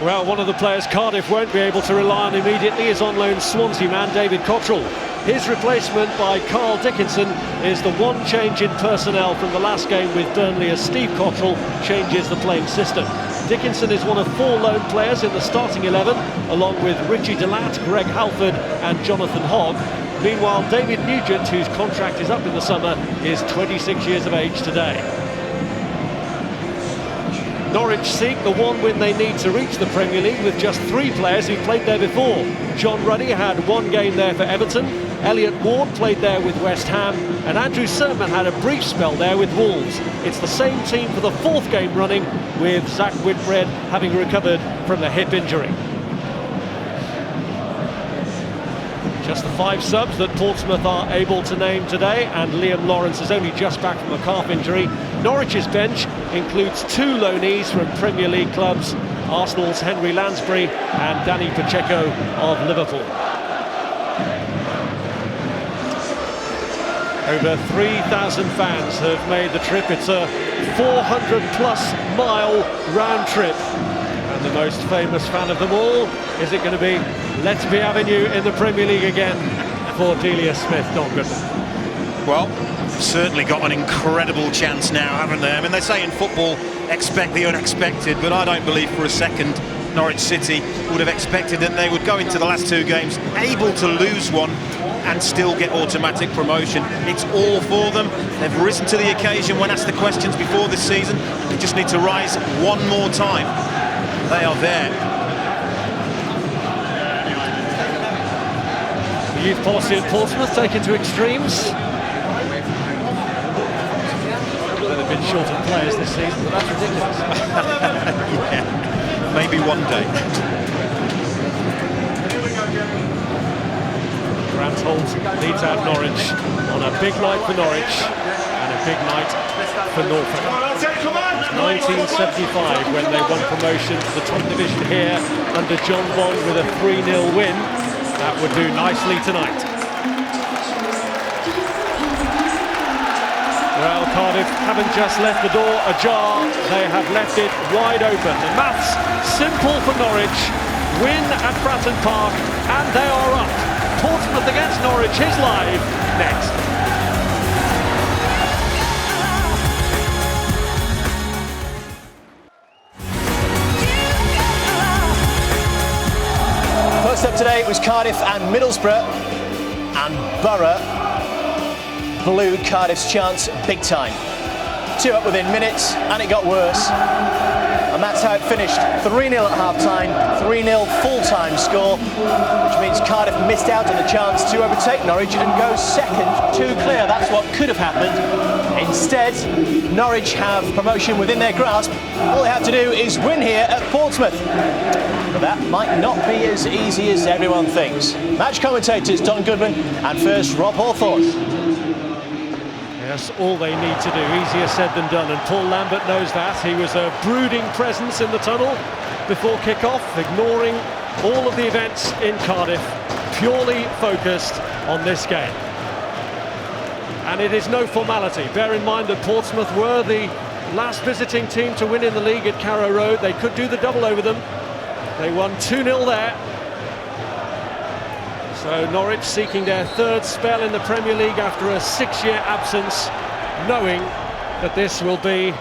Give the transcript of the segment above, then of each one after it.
Well, one of the players Cardiff won't be able to rely on immediately is on loan Swansea man David Cottrell. His replacement by Carl Dickinson is the one change in personnel from the last game with Burnley, as Steve Cottrell changes the playing system. Dickinson is one of 4 loan players in the starting 11, along with Richie Delat, Greg Halford and Jonathan Hogg. Meanwhile, David Nugent, whose contract is up in the summer, is 26 years of age today. Norwich seek the one win they need to reach the Premier League with just 3 players who played there before. John Ruddy had 1 game there for Everton, Elliot Ward played there with West Ham, and Andrew Surman had a brief spell there with Wolves. It's the same team for the 4th game running, with Zach Whitbread having recovered from the hip injury. Just the 5 subs that Portsmouth are able to name today, and Liam Lawrence is only just back from a calf injury. Norwich's bench includes 2 loanees from Premier League clubs, Arsenal's Henry Lansbury and Danny Pacheco of Liverpool. Over 3,000 fans have made the trip. It's a 400-plus mile round trip. And the most famous fan of them all, is it going to be Letby Avenue in the Premier League again for Delia Smith? Don Goodman. Well, certainly got an incredible chance now, haven't they? I mean, they say in football, expect the unexpected, but I don't believe for a second Norwich City would have expected that they would go into the last 2 games able to lose one and still get automatic promotion. It's all for them. They've risen to the occasion when asked the questions before this season. They just need to rise one more time. They are there. The youth policy at Portsmouth taken to extremes. They've been short of players this season, but that's ridiculous. Yeah, maybe one day. Grant Holt leads out Norwich on a big night for Norwich and a big night for Norfolk. 1975 when they won promotion to the top division here under John Bond with a 3-0 win. That would do nicely tonight. Well, Cardiff haven't just left the door ajar, they have left it wide open. The maths simple for Norwich. Win at Fratton Park and they are up. Portsmouth against Norwich is live next. First up today was Cardiff and Middlesbrough, and Borough blew Cardiff's chance big time. 2 up within minutes, and it got worse. And that's how it finished. 3-0 at half-time, 3-0 full-time score, which means Cardiff missed out on the chance to overtake Norwich and go second, 2 clear. That's what could have happened. Instead, Norwich have promotion within their grasp. All they have to do is win here at Portsmouth. But that might not be as easy as everyone thinks. Match commentators Don Goodman and first Rob Hawthorne. Yes, all they need to do, easier said than done, and Paul Lambert knows that. He was a brooding presence in the tunnel before kick-off, ignoring all of the events in Cardiff, purely focused on this game. And it is no formality. Bear in mind that Portsmouth were the last visiting team to win in the league at Carrow Road. They could do the double over them. They won 2-0 there. So Norwich seeking their 3rd spell in the Premier League after a 6-year absence, knowing that this will be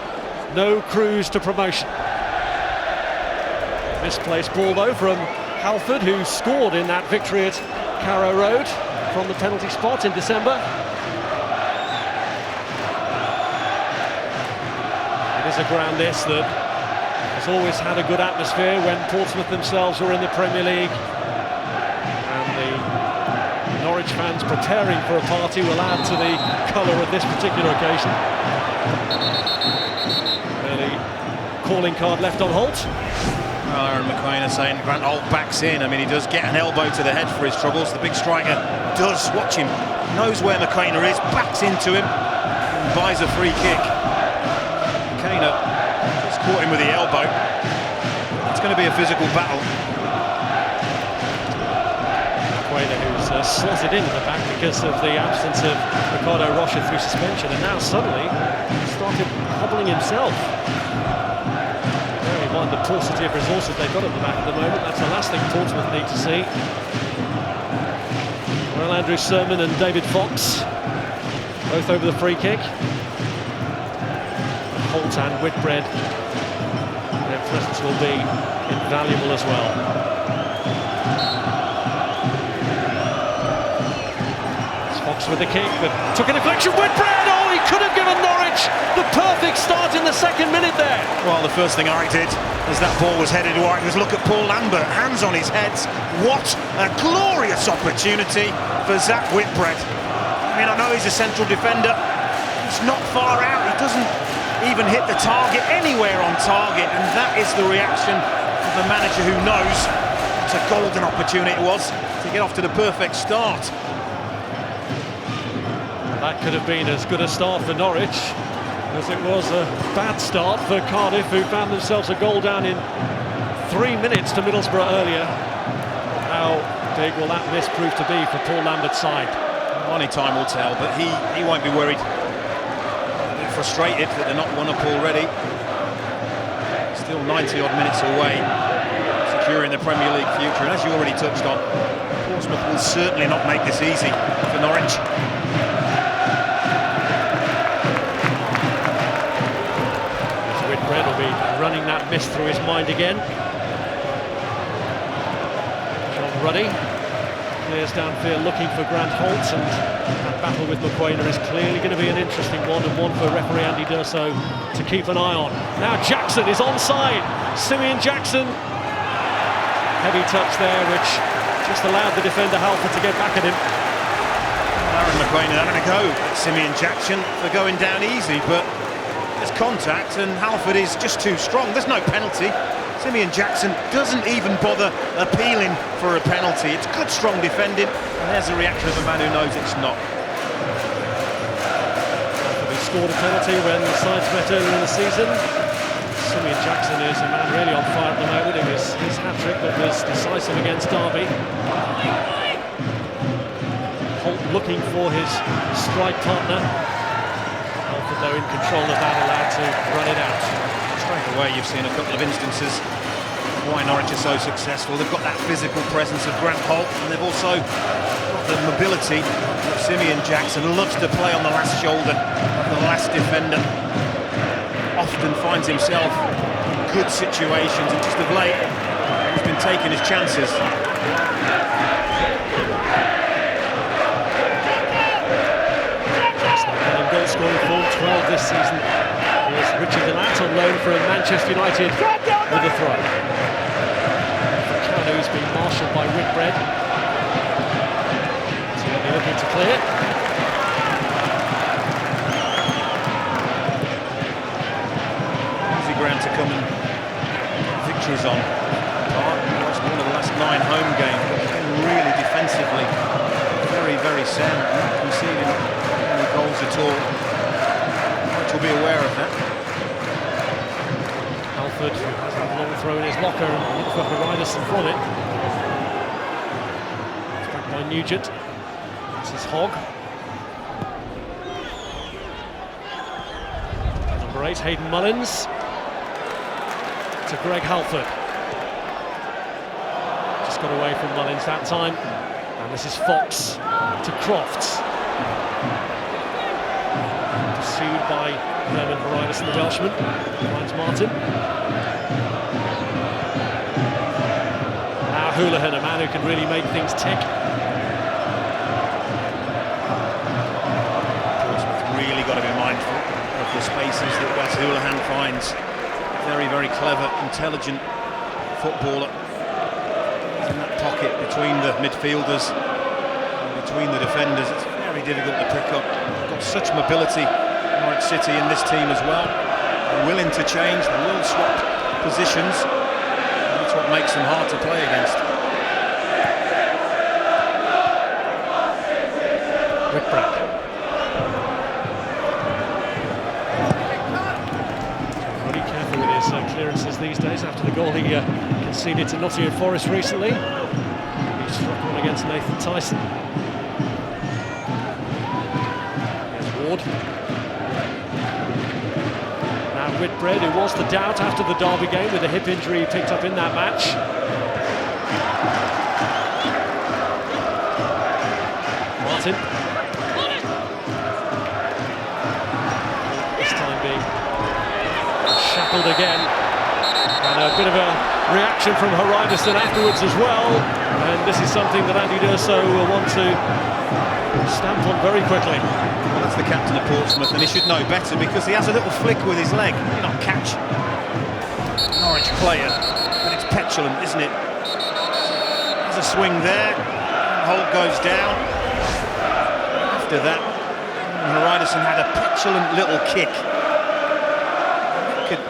no cruise to promotion. Misplaced ball though from Halford, who scored in that victory at Carrow Road from the penalty spot in December. It is a ground this that has always had a good atmosphere when Portsmouth themselves were in the Premier League. Norwich fans preparing for a party will add to the colour of this particular occasion. Early calling card left on Holt. Well, Aaron McQueen is saying Grant Holt backs in. I mean, he does get an elbow to the head for his troubles. The big striker does watch him, knows where McQueen is, backs into him, and buys a free kick. McQueen just caught him with the elbow. It's going to be a physical battle. Who's slotted into the back because of the absence of Ricardo Rocha through suspension, and now suddenly started hobbling himself. There he was and the paucity of resources they've got at the back at the moment. That's the last thing Portsmouth need to see. Well, Andrew Sermon and David Fox both over the free kick. Holt and Whitbread, their presence will be invaluable as well. It's Fox with the kick, but took a deflection. Whitbread! Oh, he could have given Norwich the perfect start in the second minute there. Well, the first thing I did as that ball was headed wide was look at Paul Lambert, hands on his head. What a glorious opportunity for Zach Whitbread. I mean, I know he's a central defender. He's not far out. He doesn't even hit the target, anywhere on target, and that is the reaction of the manager who knows what a golden opportunity it was to get off to the perfect start. That could have been as good a start for Norwich as it was a bad start for Cardiff, who found themselves a goal down in 3 minutes to Middlesbrough earlier. How big will that miss prove to be for Paul Lambert's side? Only time will tell, but he won't be worried. Frustrated that they're not one up already. Still 90 odd minutes away, securing the Premier League future, and as you already touched on, Portsmouth will certainly not make this easy for Norwich. Whitbread will be running that miss through his mind again. John Ruddy clears downfield looking for Grant Holt, and that battle with McQuainer is clearly going to be an interesting one, and one for referee Andy D'Urso to keep an eye on. Now Jackson is onside. Simeon Jackson. Heavy touch there, which just allowed the defender Halford to get back at him. Aaron McQuainer having a go at Simeon Jackson for going down easy, but there's contact and Halford is just too strong. There's no penalty. Simeon Jackson doesn't even bother appealing for a penalty. It's good, strong defending, and there's the reaction of a man who knows it's not. He scored a penalty when the sides met earlier in the season. Simeon Jackson is a man really on fire at the moment. It was his hat-trick that was decisive against Derby. Holt looking for his strike partner. Halford, though, in control of that, allowed to run it out. Straight away, you've seen a couple of instances why Norwich are so successful. They've got that physical presence of Grant Holt, and they've also got the mobility of Simeon Jackson, who loves to play on the last shoulder of the last defender. Often finds himself in good situations, and just of late, he's been taking his chances. Jackson in goal scoring form, 12 this season. Here's Richard Delat on loan from Manchester United with a throw. Canaries being marshalled by Whitbread. So they'll be looking to clear. Easy ground to come and victories on. It's one of the last 9 home games, but again, really defensively very, very sound, not conceding any goals at all. Which will be aware of that. Halford has a long throw in his locker and looks for Horizon from it. It's back by Nugent. This is Hogg. Number 8, Hayden Mullins. To Greg Halford. Just got away from Mullins that time. And this is Fox to Crofts. Pursued by Herman Horizon, the Welshman. Finds Martin. Now Houlihan, a man who can really make things tick. Portsmouth really got to be mindful of the spaces that Wes Houlihan finds. Very, very clever, intelligent footballer. He's in that pocket between the midfielders and between the defenders. It's very difficult to pick up. They've got such mobility, Norwich City, in this team as well. They're willing to change, they will swap positions. That's what makes them hard to play against. Whitbread. Really careful with his clearances these days after the goal he conceded to Nottingham Forest recently. He struck one against Nathan Tyson. There's Ward. Now Whitbread, who was the doubt after the Derby game with a hip injury he picked up in that match. Martin. This time being shackled again. And a bit of a reaction from Hariderson afterwards as well. And this is something that Andy D'Urso will want to stamp on very quickly. Well, that's the captain of Portsmouth, and he should know better because he has a little flick with his leg. Not catch. Norwich player, but it's petulant, isn't it? There's a swing there. Holt goes down. After that, Hariderson had a petulant little kick. Could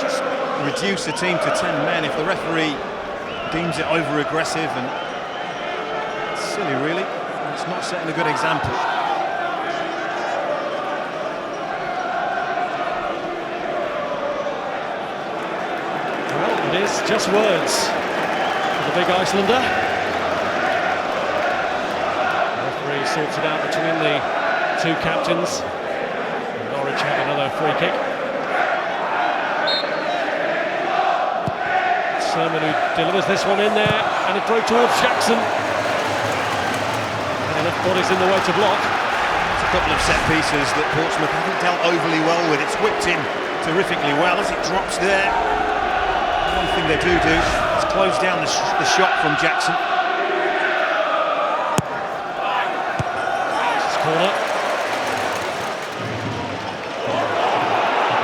just reduce the team to 10 men if the referee deems it over-aggressive, and it's silly, really. It's not setting a good example. Well, it is just words for the big Icelander. The referee sorts it out between the two captains. Norwich have another free kick. Simeon who delivers this one in there, and it broke towards Jackson. Enough bodies in the way to block. There's a couple of set pieces that Portsmouth haven't dealt overly well with. It's whipped in terrifically well as it drops there. One thing they do is close down the shot from Jackson. This is corner.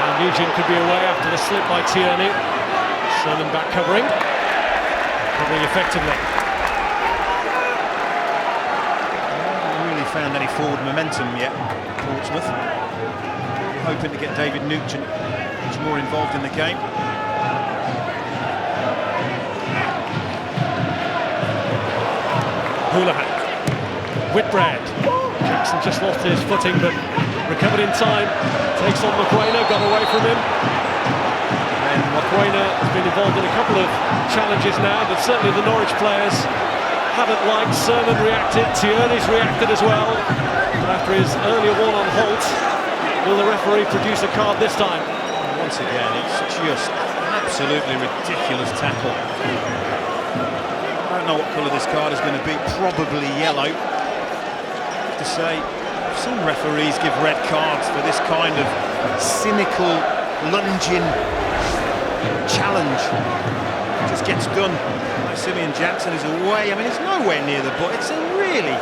And Nugent could be away after the slip by Tierney. Simeon back covering effectively. Found any forward momentum yet, Portsmouth. Hoping to get David Nugent much more involved in the game. Houlihan, Whitbread. Jackson just lost his footing but recovered in time. Takes on McQuainer, got away from him. And McQuainer has been involved in a couple of challenges now, but certainly the Norwich players haven't liked. Sermon reacted, Tierney's reacted as well. But after his earlier one on Holt, will the referee produce a card this time? Once again, it's just an absolutely ridiculous tackle. I don't know what colour this card is going to be, probably yellow. I have to say, I've seen referees give red cards for this kind of cynical, lunging challenge. It just gets done. Simeon Jackson is away. I mean, it's nowhere near the ball. It's a really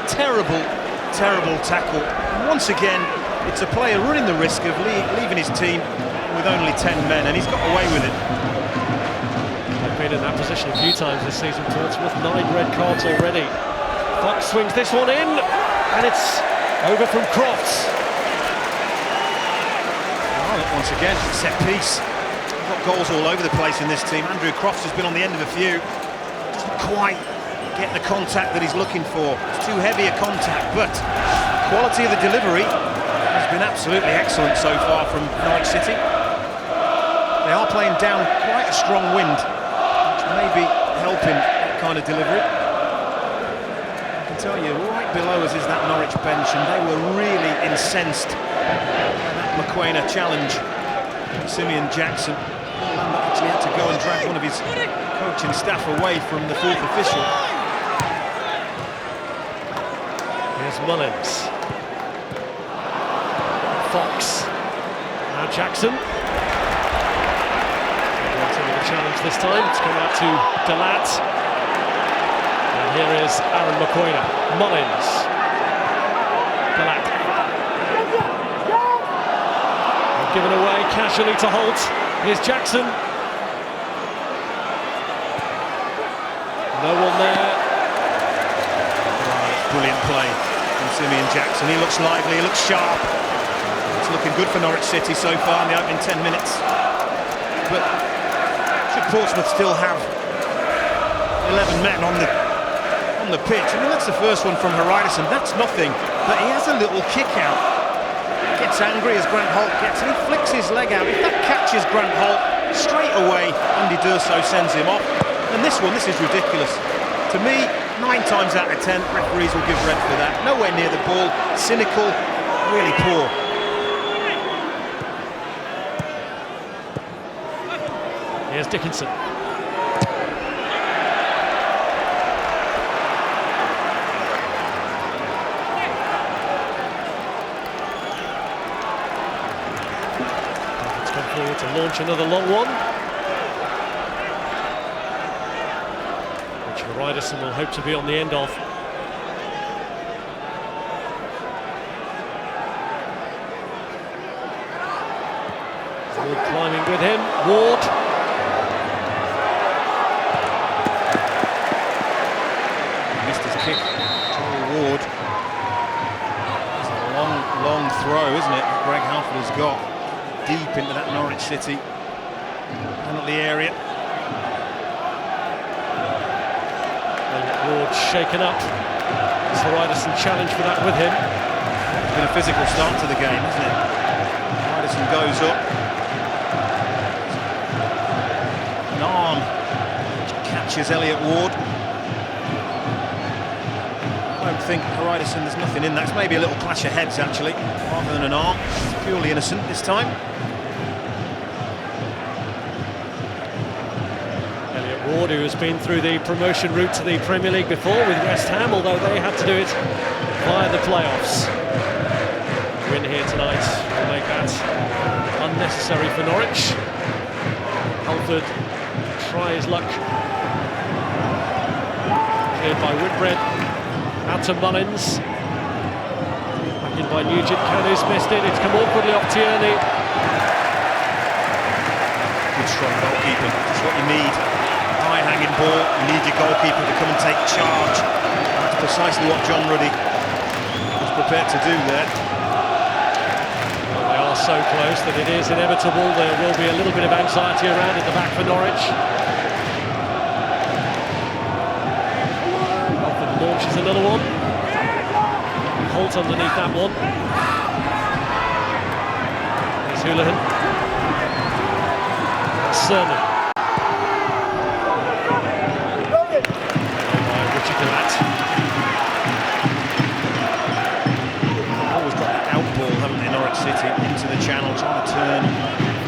terrible tackle. And once again, it's a player running the risk of leaving his team with only 10 men, and he's got away with it. They've been in that position a few times this season, Portsmouth. 9 red cards already. Fox swings this one in, and it's over from Crofts. Once again, set piece. We've got goals all over the place in this team. Andrew Crofts has been on the end of a few. Doesn't quite get the contact that he's looking for. It's too heavy a contact, but quality of the delivery has been absolutely excellent so far from Norwich City. They are playing down quite a strong wind, which may be helping that kind of delivery. I can tell you, right below us is that Norwich bench, and they were really incensed by that McQuainer challenge. Simeon Jackson actually had to go and drag one of his coaching staff away from the fourth official. Here's Mullins. Fox. Now Jackson. Wanting the challenge this time. It's come out to Delat. And here is Aaron McQuainer. Mullins. Delat. Given away casually to Holt. Here's Jackson. No one there. Brilliant play from Simeon Jackson. He looks lively, he looks sharp. It's looking good for Norwich City so far in the opening 10 minutes. But should Portsmouth still have 11 men on the pitch? I mean, that's the first one from Hariderson. That's nothing. But he has a little kick out. Gets angry as Grant Holt gets, and he flicks his leg out. If that catches Grant Holt, straight away Andy D'Urso sends him off. And this is ridiculous. To me, 9 times out of 10, referees will give red for that. Nowhere near the ball, cynical, really poor. Here's Dickinson. It's come forward to launch another long one, which Ryderson will hope to be on the end of. Ward climbing with him. Ward. Missed his kick. Ward. It's a long throw, isn't it? That Greg Halford has got deep into that Norwich City penalty area. Ward shaken up. It's the Ryderson challenge for that with him. It's been a physical start to the game, isn't it? Ryderson goes up. An arm catches Elliott Ward. I don't think Ryderson, there's nothing in that. It's maybe a little clash of heads actually, rather than an arm. It's purely innocent this time. Elliott Ward, who has been through the promotion route to the Premier League before with West Ham, although they had to do it via the playoffs. Win here tonight will make that unnecessary for Norwich. Halford try his luck. Cleared by Whitbread. Out to Mullins. Back in by Nugent. Canaries missed it. It's come awkwardly off Tierney. Good strong goalkeeping. That's what you need. High-hanging ball. You need your goalkeeper to come and take charge. That's precisely what John Ruddy was prepared to do there. They are so close that it is inevitable there will be a little bit of anxiety around at the back for Norwich. Halford launches another one. Holt underneath that one. There's Houlihan. That's Sermon. By Richard Galat. Norwich City into the channel, trying to turn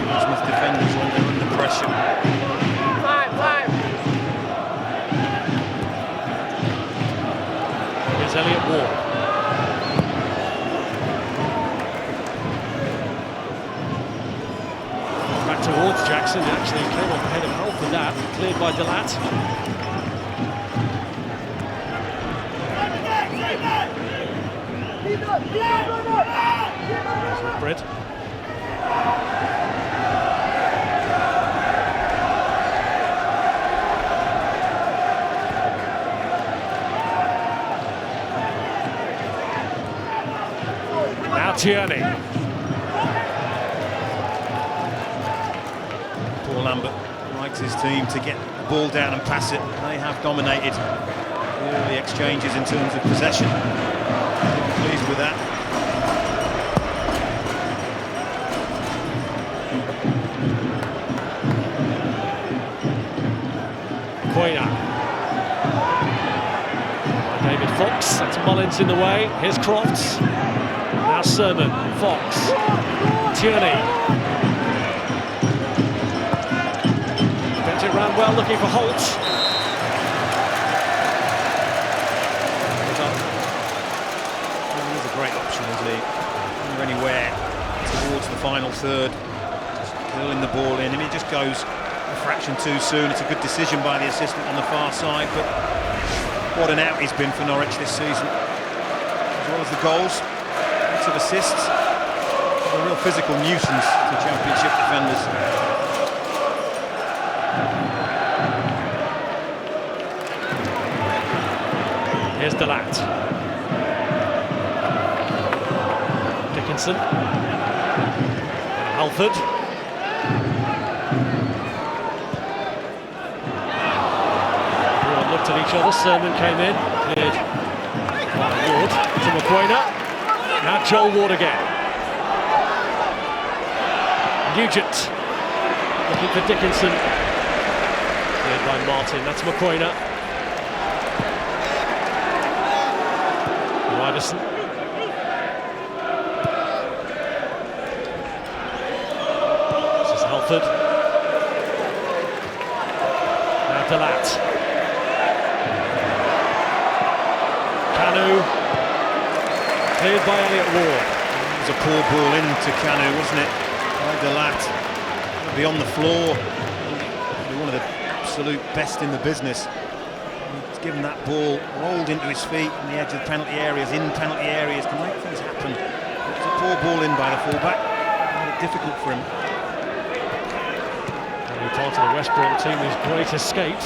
Portsmouth defenders when they're under pressure. Here's Elliott Ward. Back towards Jackson, he actually came off ahead of Halford that, cleared by Galat. Bread. Now Tierney. Paul Lambert likes his team to get the ball down and pass it. They have dominated the early exchanges in terms of possession. Pleased with that. David Fox, that's Mullins in the way. Here's Crofts. Now Sermon, Fox, Tierney. Bent it round well, looking for Holt. He's a great option, isn't he? When you're anywhere towards the final third, just curling the ball in, and he just goes a fraction too soon. It's a good decision by the assistant on the far side, but what an out he's been for Norwich this season. As well as the goals, lots of assists. A real physical nuisance to Championship defenders. Here's Galat. Dickinson. Halford. Looked at each other. Sermon came in, cleared by Ward to McQuainer. Now Joel Ward again. Nugent looking for Dickinson. Cleared by Martin. That's McQuainer. Ryderson. This is Halford. Delat. Canu. Cleared by Elliott Ward. It was a poor ball into Canu, wasn't it? By Delat. Beyond the floor. One of the absolute best in the business. He's given that ball, rolled into his feet on the edge of the penalty areas, in penalty areas, can make things happen. It's a poor ball in by the fullback. Made it difficult for him. Only part of the West Brom team is Great Escape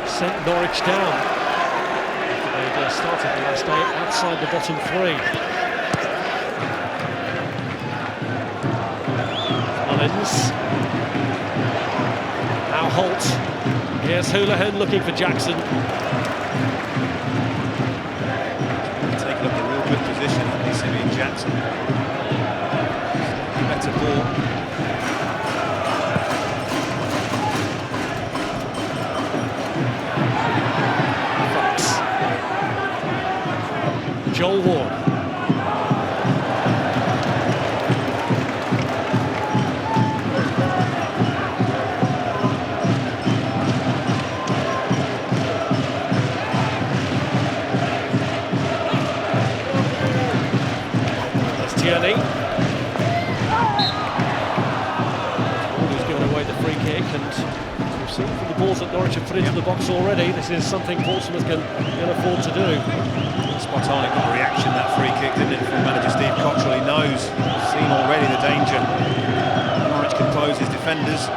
sent Norwich down after they started the last day outside the bottom three. Mullins. Now Holt. Here's Houlihan looking for Jackson. Taking up a real good position, hasn't he, Simeon Jackson? Better ball. Fox. Joel Ward. Tierney. Who's given away the free kick, and we've seen from the balls that Norwich have put into the box already, this is something Portsmouth can afford to do. Spot on, it got a reaction, that free kick, didn't it, from manager Steve Cottrell. He knows, he's seen already the danger. Norwich can close his defenders.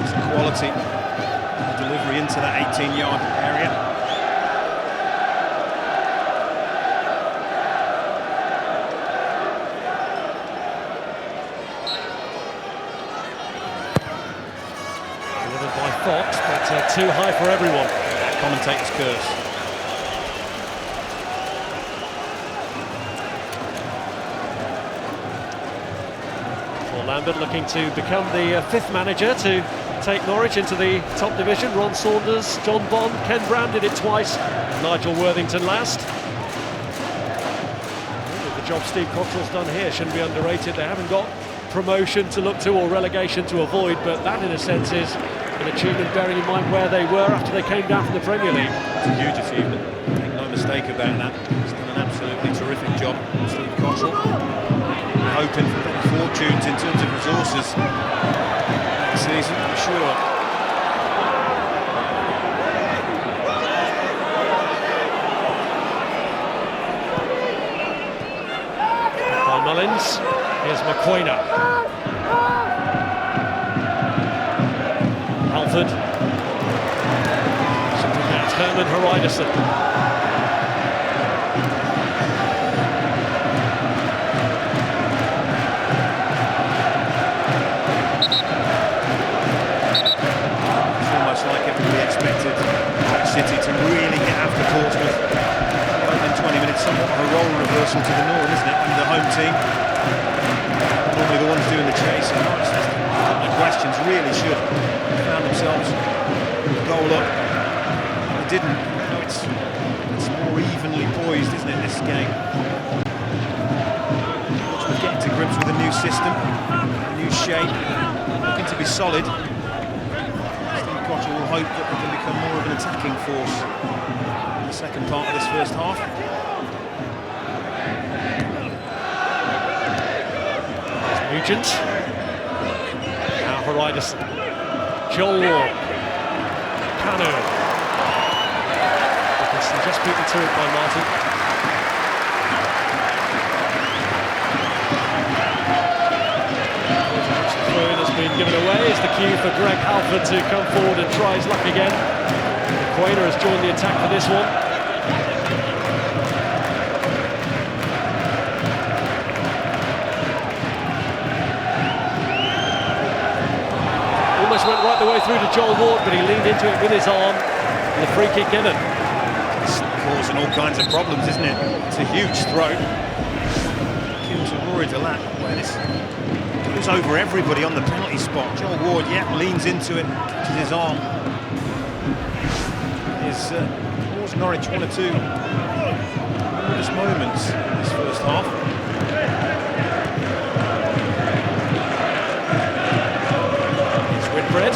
It's quality, the delivery into that 18-yard area. By Fox, but too high for everyone. Commentator's curse. Paul Lambert looking to become the fifth manager to take Norwich into the top division. Ron Saunders, John Bond, Ken Brown did it twice, Nigel Worthington last. The job Steve Cottrell's done here shouldn't be underrated. They haven't got promotion to look to or relegation to avoid, but that in a sense is an achievement bearing in mind where they were after they came down from the Premier League. It's a huge achievement, make no mistake about that. He's done an absolutely terrific job, Steve Cottrell. We're hoping for better fortunes in terms of resources next season, I'm sure. By Mullins, here's McQuainer. Alford. That's Herman Hreiderson. It's almost like everybody expected Norwich City to really get after Portsmouth. Opening 20 minutes, somewhat of a role reversal to the norm, isn't it? Under the home team. Normally the ones doing the chasing. Norwich, there's a couple of questions, really should. Found themselves goal up. They didn't. No, it's more evenly poised, isn't it, this game? Portsmouth getting to grips with a new system, a new shape, looking to be solid. Steve Cottrell will hope that they can become more of an attacking force in the second part of this first half. Nugent. Now Hreiderson. Joel Ward. Canu. Dickinson just beaten to it by Martin. The throw-in has been given away. It's the cue for Greg Halford to come forward and try his luck again. McQuainer has joined the attack for this one. Went right the way through to Joel Ward, but he leaned into it with his arm, and the free kick given. It's causing all kinds of problems, isn't it? It's a huge throw. Kills Rory Delat. Well, this goes over everybody on the penalty spot. Joel Ward, leans into it, catches his arm. Caused Norwich one or two nervous moments in this first half. Whitbread.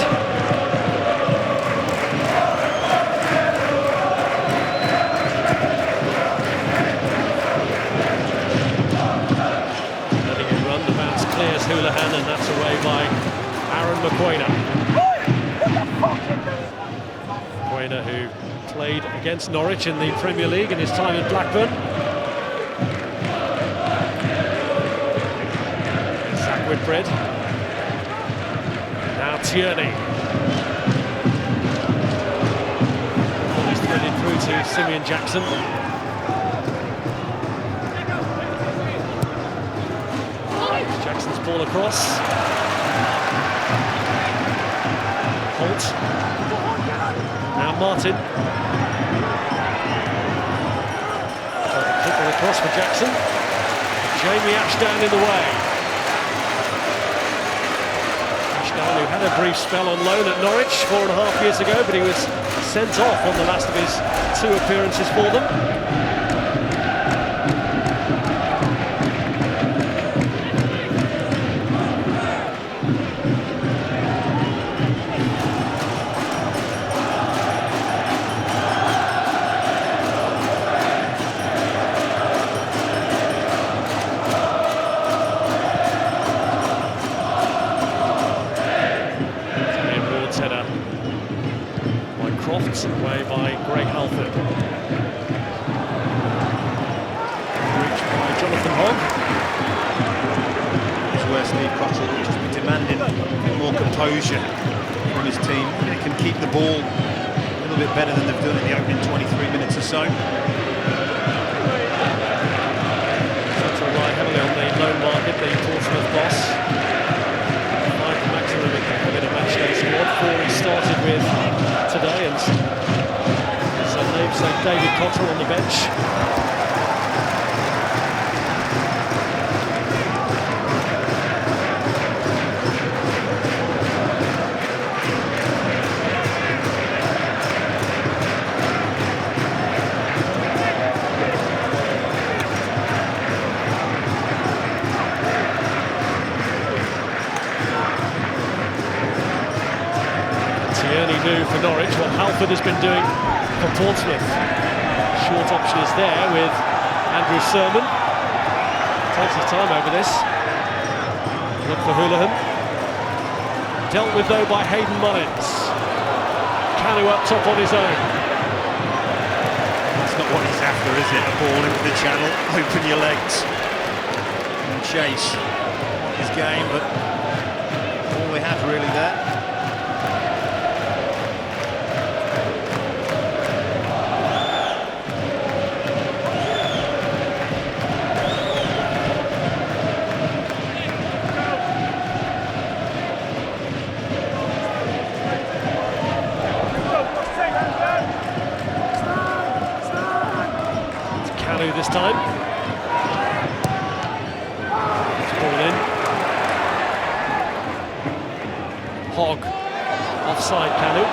Mokoena, who played against Norwich in the Premier League in his time at Blackburn. Zach Whitbread. Now Tierney. He's threaded through to Simeon Jackson. Jackson's ball across. Holt. Now Martin. Triple across for Jackson. Jamie Ashdown in the way. Ashdown, who had a brief spell on loan at Norwich 4.5 years ago, but he was sent off on the last of his 2 appearances for them. Away by Greg Halford. Reached by Jonathan Hogg. This is where Steve Cottrell will just be demanding a bit more composure from his team. They can keep the ball a little bit better than they've done in the opening 23 minutes or so. To rely heavily on the loan market, the Portsmouth boss. 5 maximum in a matchday squad. 4 he started with today, and namesake David Cottrell on the bench. Tierney do for Norwich what Halford has been doing for Portsmouth. Short option is there with Andrew Sermon. Takes his time over this. Look for Houlihan. Dealt with though by Hayden Mullins. Canu up top on his own. That's not what he's after, is it? A ball into the channel, open your legs and chase his game, but all they have really there. This time. It's ball in. Hogg. Offside, Canu.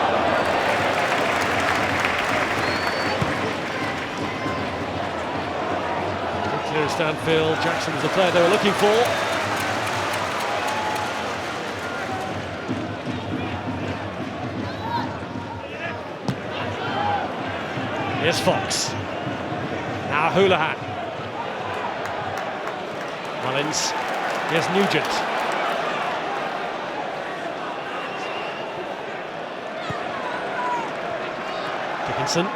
Good clearance downfield. Jackson was the player they were looking for. Here's Fox. Now Houlihan. Mullins. Here's Nugent. Dickinson.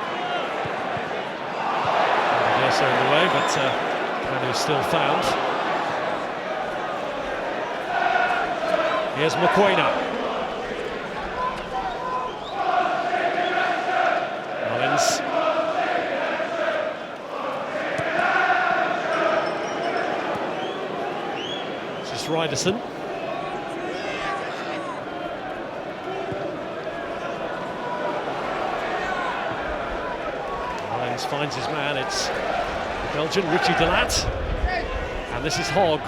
Verso in the way, but Canu's still found. Here's Mokoena. Mullins. Ryderson. Lyons finds his man, it's the Belgian Richie Delat, and this is Hogg.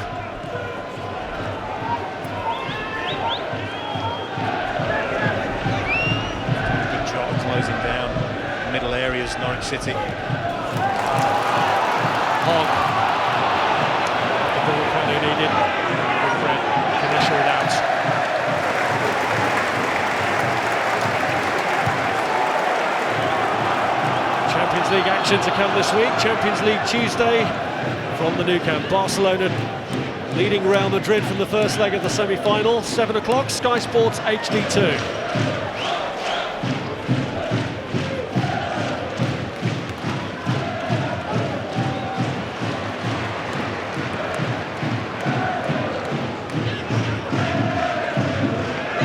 Good job of closing down middle areas, Norwich City. Hogg. The ball Canu needed. Can usher it out. Champions League action to come this week. Champions League Tuesday from the Nou Camp. Barcelona leading Real Madrid from the first leg of the semi-final. 7 o'clock, Sky Sports HD2.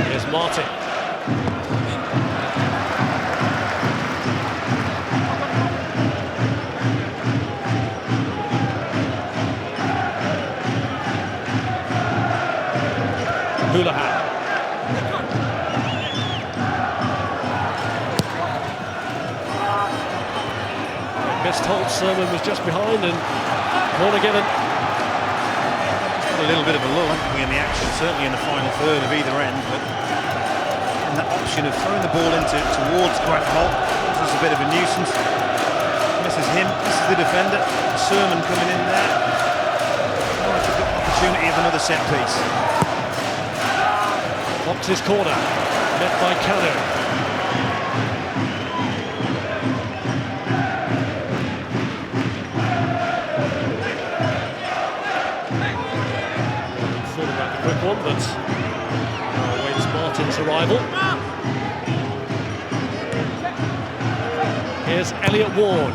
Here's Martin. Houlihan. Missed hold, Sermon was just behind, and corner given. A little bit of a lull, haven't we, in the action, certainly in the final third of either end, but and that option of throwing the ball towards Grant Holt, this is a bit of a nuisance. Misses him, misses the defender. Sermon coming in there. Oh, it's a good opportunity of another set piece. Fox's corner, met by Canary. Thought about the quick one, but awaits Martin's arrival. Here's Elliot Ward.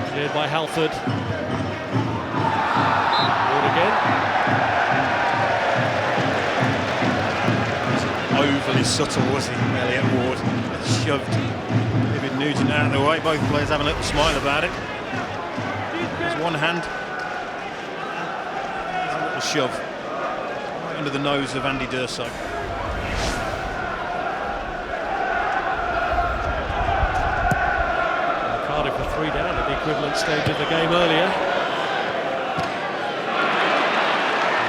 Cleared by Halford. Ward again. Overly subtle, was he, Elliot Ward? Shoved David Nugent out of the way. Both players having a little smile about it. There's one hand. There's a little shove right under the nose of Andy D'Urso. Cardiff were 3 down at the equivalent stage of the game earlier.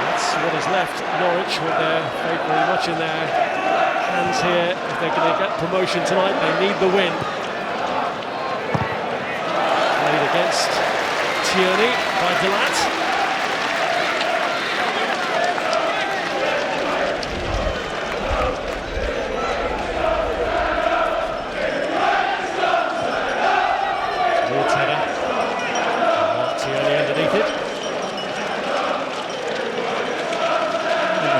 That's what is left. Norwich with their fate very much in their hands here. If they're going to get promotion tonight, they need the win. Played against Tierney by Delat. Ward's header. Mark Tierney underneath it.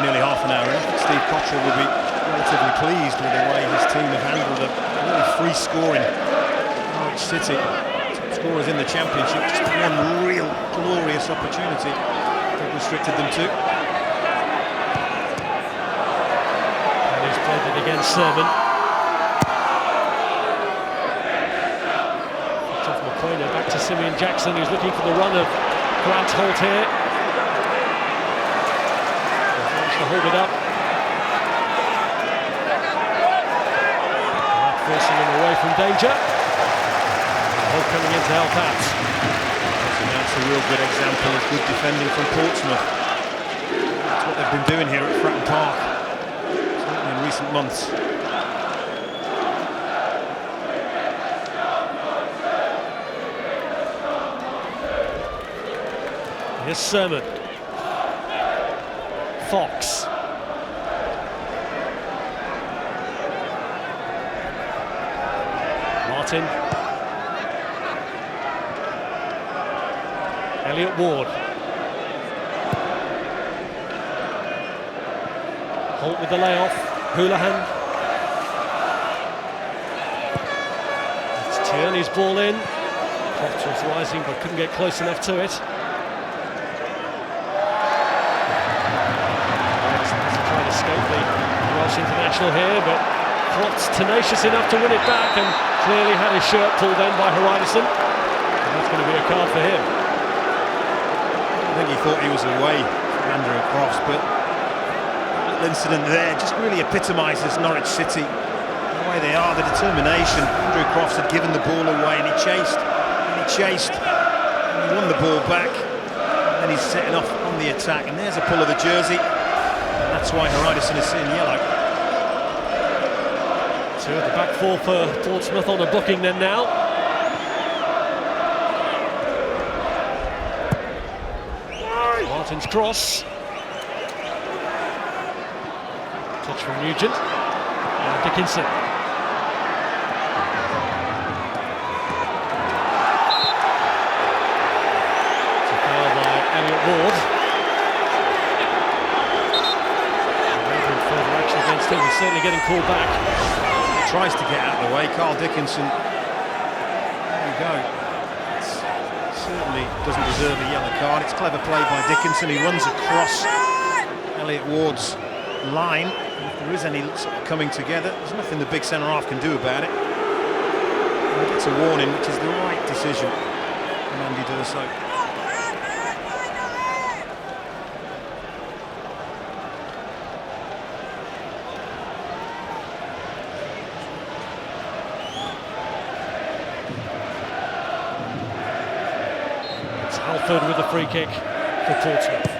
Nearly half an hour in. Steve Cottrell will be relatively pleased with the way his team have handled a really free-scoring Norwich City. Top scorers in the Championship, just one real glorious opportunity they've restricted them to. And he's played it against Sermon. Off McQuainer, back to Simeon Jackson, who's looking for the run of Grant Holt here. To hold it up. Forcing him away from danger. Holt coming in to help out. So that's a real good example of good defending from Portsmouth. That's what they've been doing here at Fratton Park, certainly in recent months. Here's Sermon. Fox. Martin. Elliot Ward. Holt with the layoff. Houlihan. It's Tierney's ball in. Fox was rising but couldn't get close enough to it. Escape the Welsh international here, but Klopp's tenacious enough to win it back and clearly had his shirt pulled then by Houlihan. And that's going to be a card for him. I think he thought he was away from Andrew Crofts, but that little incident there just really epitomises Norwich City. The way they are, the determination. Andrew Crofts had given the ball away and he chased, and he won the ball back, and he's setting off on the attack, and there's a pull of the jersey. That's why Houlihan is seeing yellow. Two at the back four for Portsmouth on a booking then now. Martin's cross. Touch from Nugent. Now Dickinson. It's a foul by Elliot Ward. pull back. Tries to get out of the way. Carl Dickinson. There you go. Certainly doesn't deserve a yellow card. It's clever play by Dickinson. He runs across Elliot Ward's line. If there is any sort of coming together, there's nothing the big centre-half can do about it. And he gets a warning, which is the right decision from Andy D'Urso. Halford with the free kick for Portsmouth.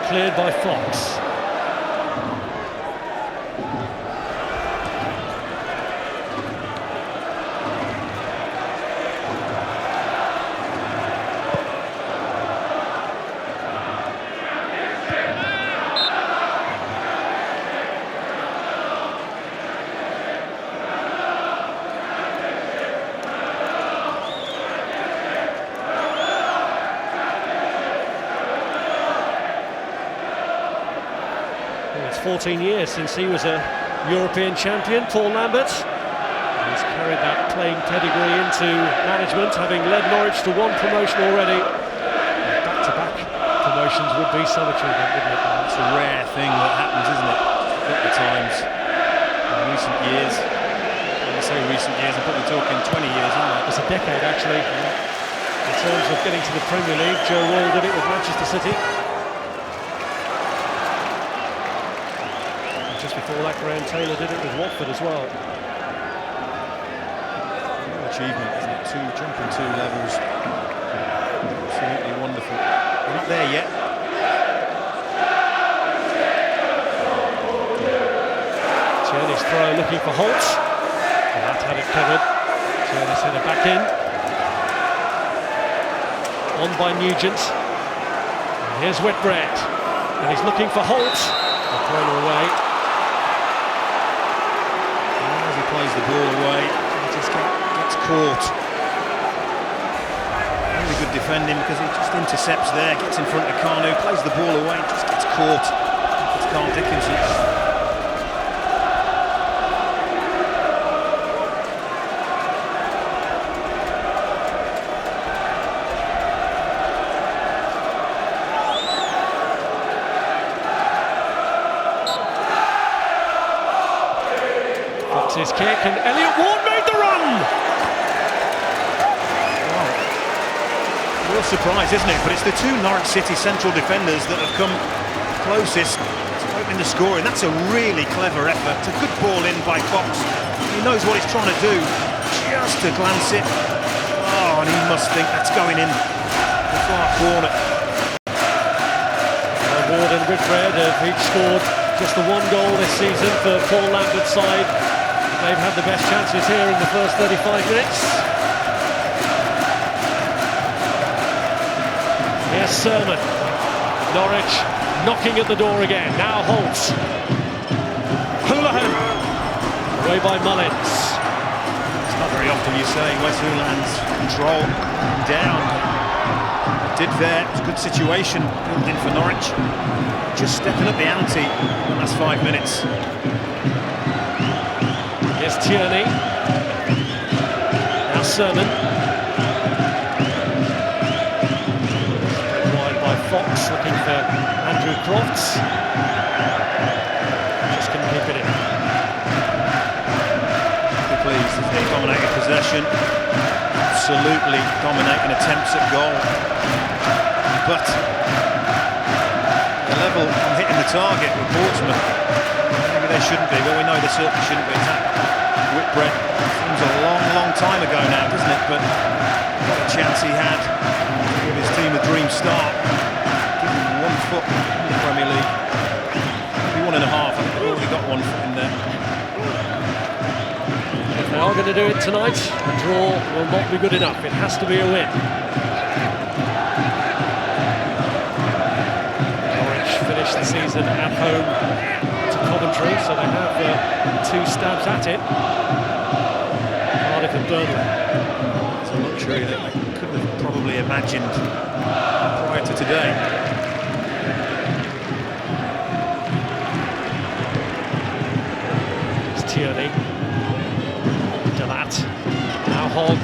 Cleared by Fox. It's 14 years since he was a European champion, Paul Lambert. He's carried that playing pedigree into management, having led Norwich to one promotion already. Back-to-back promotions would be some achievement, wouldn't it? It's a rare thing that happens, isn't it? A couple of times in recent years. When I say recent years, I'm probably talking 20 years, aren't I? It's a decade, actually. In terms of getting to the Premier League, Joe Royle did it with Manchester City. Just before that, Graham Taylor did it with Watford as well. Achievement, isn't it? Jumping two levels. Absolutely wonderful. We're not there yet. Tierney's throw looking for Holt. And that had it covered. Tierney's header back in. On by Nugent. And here's Whitbread. And he's looking for Holt. The corner away. Plays the ball away, he just gets caught. Really good defending because he just intercepts there, gets in front of Kanu, plays the ball away, just gets caught. It's Carl Dickinson. His kick, and Elliot Ward made the run! Wow. Real surprise, isn't it? But it's the two Norwich City central defenders that have come closest to opening the scoring. That's a really clever effort. It's a good ball in by Fox. He knows what he's trying to do. Just to glance it. Oh, and he must think that's going in the far corner. Ward and Whitbread have each scored just the one goal this season for Paul Lambert's side. They've had the best chances here in the first 35 minutes. Here's Sermon. Norwich knocking at the door again. Now Holt. Houlihan. Away by Mullins. It's not very often you say Wes Houlihan's control down. Did there. It was a good situation building for Norwich. Just stepping up the ante in the last 5 minutes. Here's Tierney. Now Sermon. Wide by Fox, looking for Andrew Crofts. Just couldn't keep it in. Be pleased as they dominated possession. Absolutely dominating attempts at goal. But the level on hitting the target with Portsmouth, maybe they shouldn't be, but we know they certainly shouldn't be. Whitbread seems a long time ago now, doesn't it? But what a chance he had to give his team a dream start. Give him 1 foot in the Premier League. Maybe 1.5. I think they've already got 1 foot in there. If they are going to do it tonight, a draw will not be good enough. It has to be a win. Norwich finished the season at home to Coventry, so they have 2 stabs at it. Cardiff and Burnley. It's a luxury that I couldn't have probably imagined prior to today. Tierney. Delat. Now Hogg.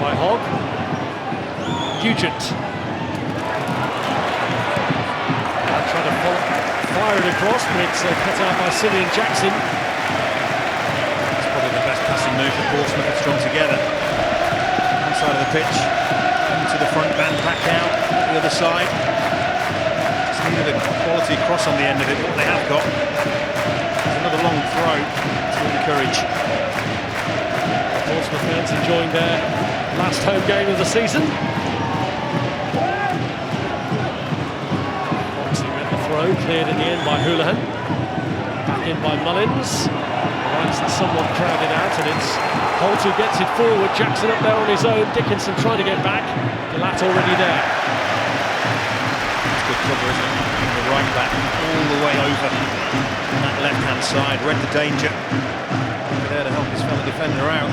By Hogg. Nugent. Trying to fire it across, but it's cut out by Simeon Jackson. It's probably the best passing move for Portsmouth. It's strung together. One side of the pitch, into the front man, back out the other side. Just needed a quality cross on the end of it. What they have got is another long throw to encourage. Portsmouth fans enjoying their last home game of the season. Foxy met the throw, cleared in the end by Houlihan. Back in by Mullins. Right's somewhat crowded out, and it's Holt who gets it forward. Jackson up there on his own. Dickinson trying to get back. Delat already there. It's good cover, isn't it? The right back all the way over on that left-hand side. Read the danger. There to help his fellow defender out.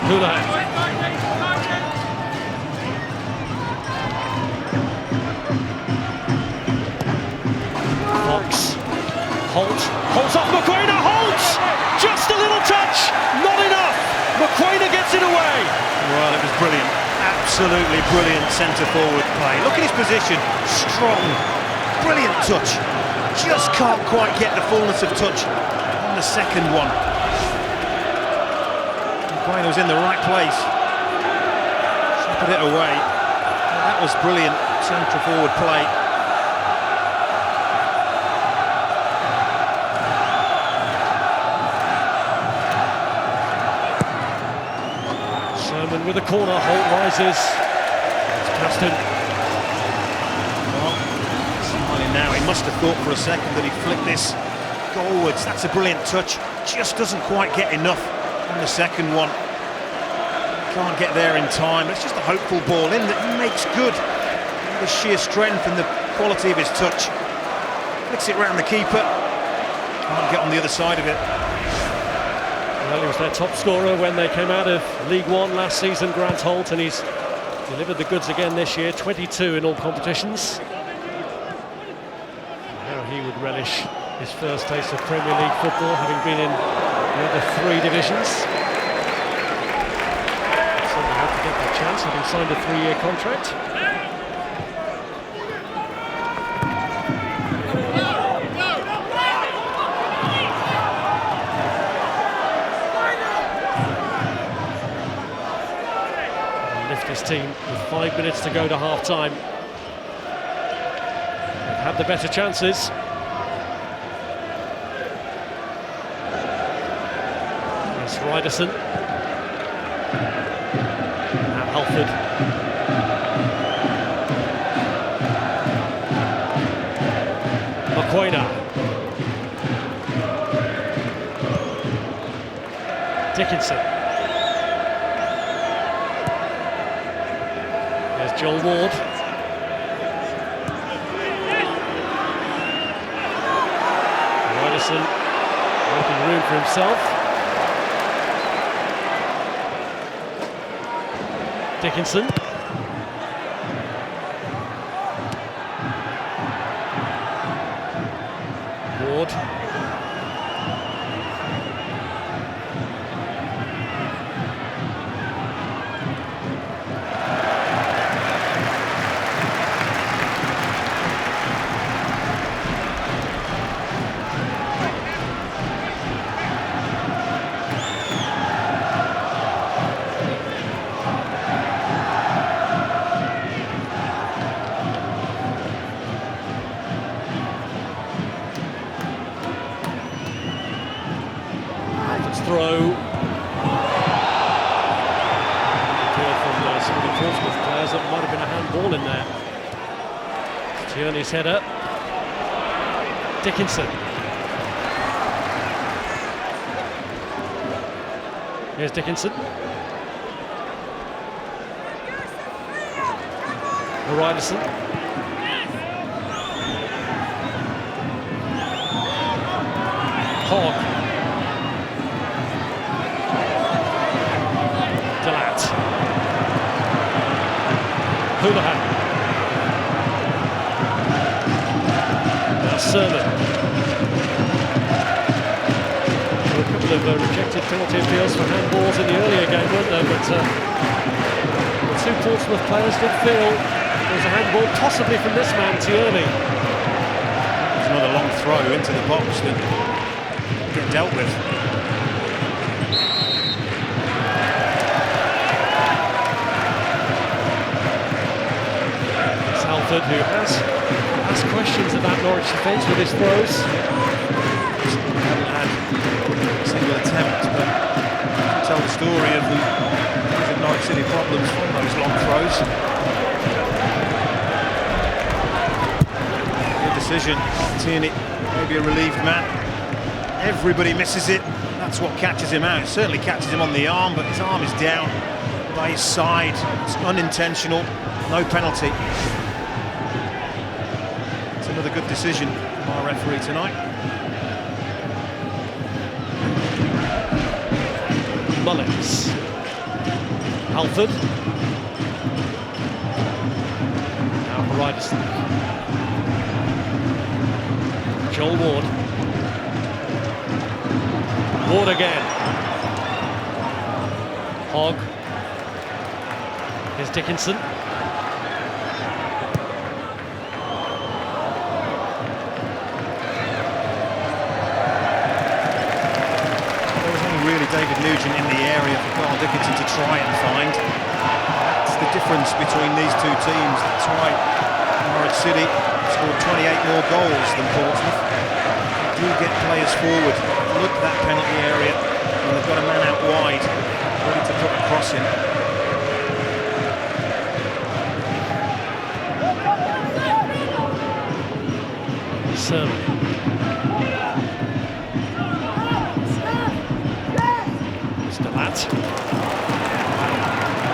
Houlihan. Fox. Holt. Holt's off McQuainer. Holt! Just a little touch. Not enough. McQuainer gets it away. Well, it was brilliant. Absolutely brilliant centre-forward play. Look at his position. Strong. Brilliant touch. Just can't quite get the fullness of touch on the second one. McQuainer was in the right place. Put it away. That was brilliant centre-forward play. Sherman with a corner. Holt rises. It's past him. Well, smiling now. He must have thought for a second that he flicked this goalwards. That's a brilliant touch. Just doesn't quite get enough on the second one. Can't get there in time. It's just a hopeful ball in that he makes good. The sheer strength and the quality of his touch. Flicks it round the keeper. Can't get on the other side of it. Well, he was their top scorer when they came out of League One last season, Grant Holt, and he's delivered the goods again this year, 22 in all competitions. How he would relish his first taste of Premier League football, having been in the other 3 divisions. Certainly hope to get that chance, having signed a 3-year contract. His team with 5 minutes to go to half-time. They've had the better chances. It's Ryderson. Now Halford. McQuainer. Dickinson. Joel Ward. Ryderson making room for himself. Dickinson. Ward. throw. Appeal from some of the Portsmouth players that might have been a handball in there. Tierney's header. Dickinson. Here's Dickinson. Ryderson. Hogg. Delat. Houlihan. Now Sermon. There were a couple of rejected penalty appeals for handballs in the earlier game, weren't there? But the two Portsmouth players did feel there was a handball, possibly from this man, Tierney. There's another long throw into the box that get dealt with. It's Halford, who has asked questions about Norwich defence with his throws. Haven't had a single attempt, but tell the story of the Norwich City problems from those long throws. Good decision. Tierney, maybe a relieved man. Everybody misses it. That's what catches him out. It certainly catches him on the arm, but his arm is down by his side. It's unintentional. No penalty. It's another good decision from our referee tonight. Mullins. Halford. Now Ryderson. Joel Ward. Ward again. Hogg. Here's Dickinson. Really David Nugent in the area for Carl Dickinson to try and find. That's the difference between these two teams. That's why Norwich City scored 28 more goals than Portsmouth. They do get players forward. Look at that penalty area, and they've got a man out wide ready to put a cross in. Sermon.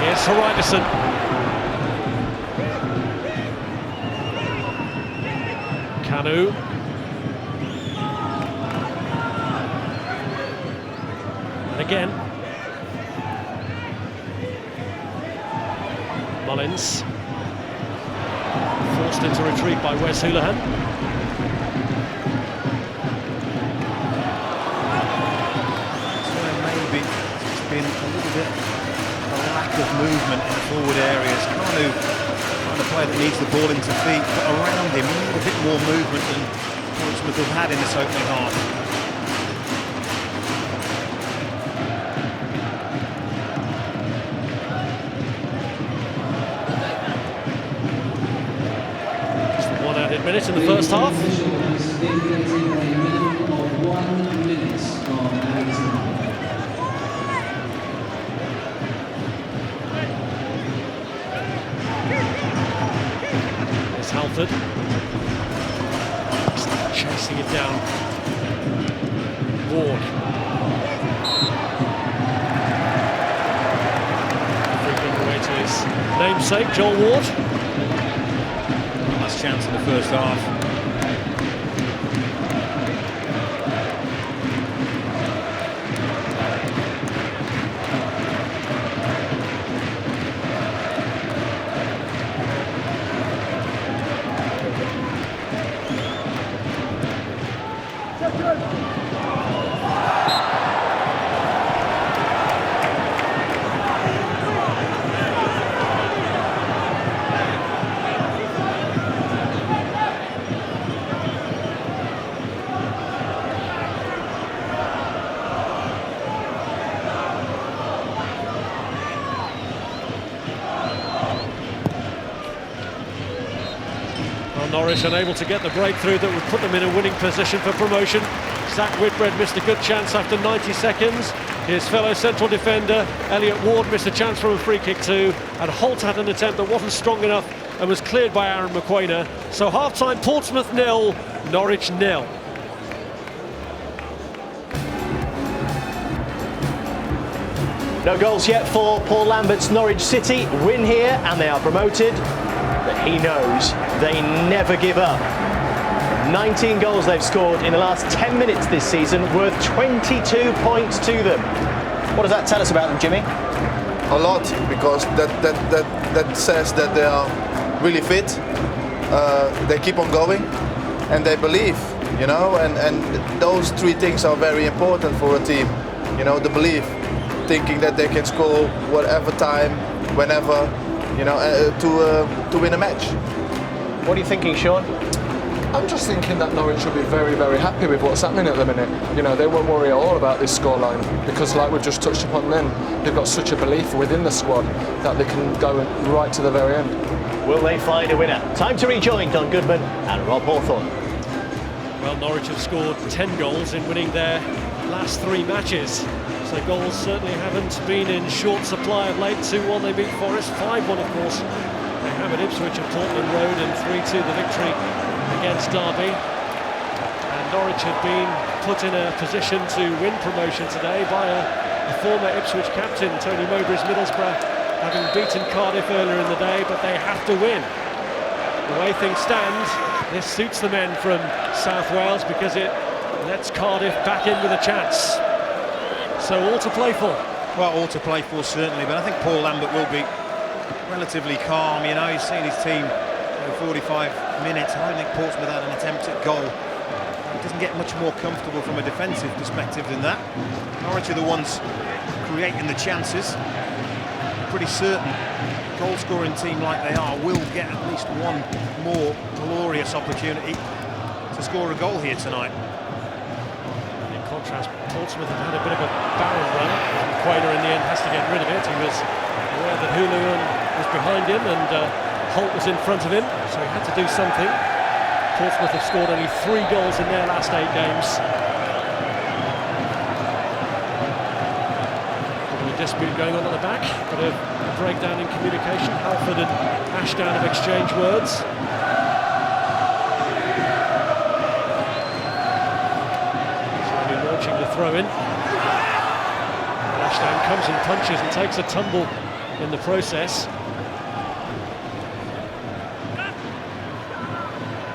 Here's Ryderson. Canu. And again. Mullins. Forced into retreat by Wes Houlihan. Been a little bit of a lack of movement in the forward areas. Canu, the player that needs the ball into feet, but around him, we need a bit more movement than Portsmouth have had in this opening half. Just 1 added minute in the first half. Halford. Chasing it down. Ward. Freaking away to his namesake, Joel Ward. Last chance in the first half. Norwich unable to get the breakthrough that would put them in a winning position for promotion. Zach Whitbread missed a good chance after 90 seconds. His fellow central defender, Elliot Ward, missed a chance from a free kick too. And Holt had an attempt that wasn't strong enough and was cleared by Aaron McQuainer. So half-time, Portsmouth 0, Norwich 0. No goals yet for Paul Lambert's Norwich City. Win here and they are promoted. But he knows they never give up. 19 goals they've scored in the last 10 minutes this season, worth 22 points to them. What does that tell us about them, Jimmy? A lot, because that says that they are really fit. They keep on going and they believe, you know, and those three things are very important for a team. You know, the belief, thinking that they can score whatever time, whenever, you know, to win a match. What are you thinking, Sean? I'm just thinking that Norwich will be very, very happy with what's happening at the minute. You know, they won't worry at all about this scoreline because, like we've just touched upon then, they've got such a belief within the squad that they can go right to the very end. Will they find a winner? Time to rejoin Don Goodman and Rob Hawthorne. Well, Norwich have scored 10 goals in winning their last 3 matches. So goals certainly haven't been in short supply of late. 2-1 they beat Forest, 5-1 of course they have at Ipswich at Portman Road, and 3-2 the victory against Derby. And Norwich had been put in a position to win promotion today by a former Ipswich captain, Tony Mowbray's Middlesbrough, having beaten Cardiff earlier in the day, but they have to win. The way things stand, this suits the men from South Wales because it lets Cardiff back in with a chance. So all to play for. Well, all to play for certainly, but I think Paul Lambert will be relatively calm. You know, he's seen his team for 45 minutes. I don't think Portsmouth had an attempt at goal. It doesn't get much more comfortable from a defensive perspective than that. Norwich are the ones creating the chances. Pretty certain goal-scoring team like they are will get at least one more glorious opportunity to score a goal here tonight. In contrast, Portsmouth have had a bit of a barrel run. McQuainer in the end has to get rid of it. He was aware that Houlihan was behind him and Holt was in front of him, so he had to do something. Portsmouth have scored only 3 goals in their last 8 games. A dispute going on at the back, but a breakdown in communication. Halford and Ashdown have exchanged words. Slowly launching the throw in. And Ashdown comes and punches and takes a tumble in the process.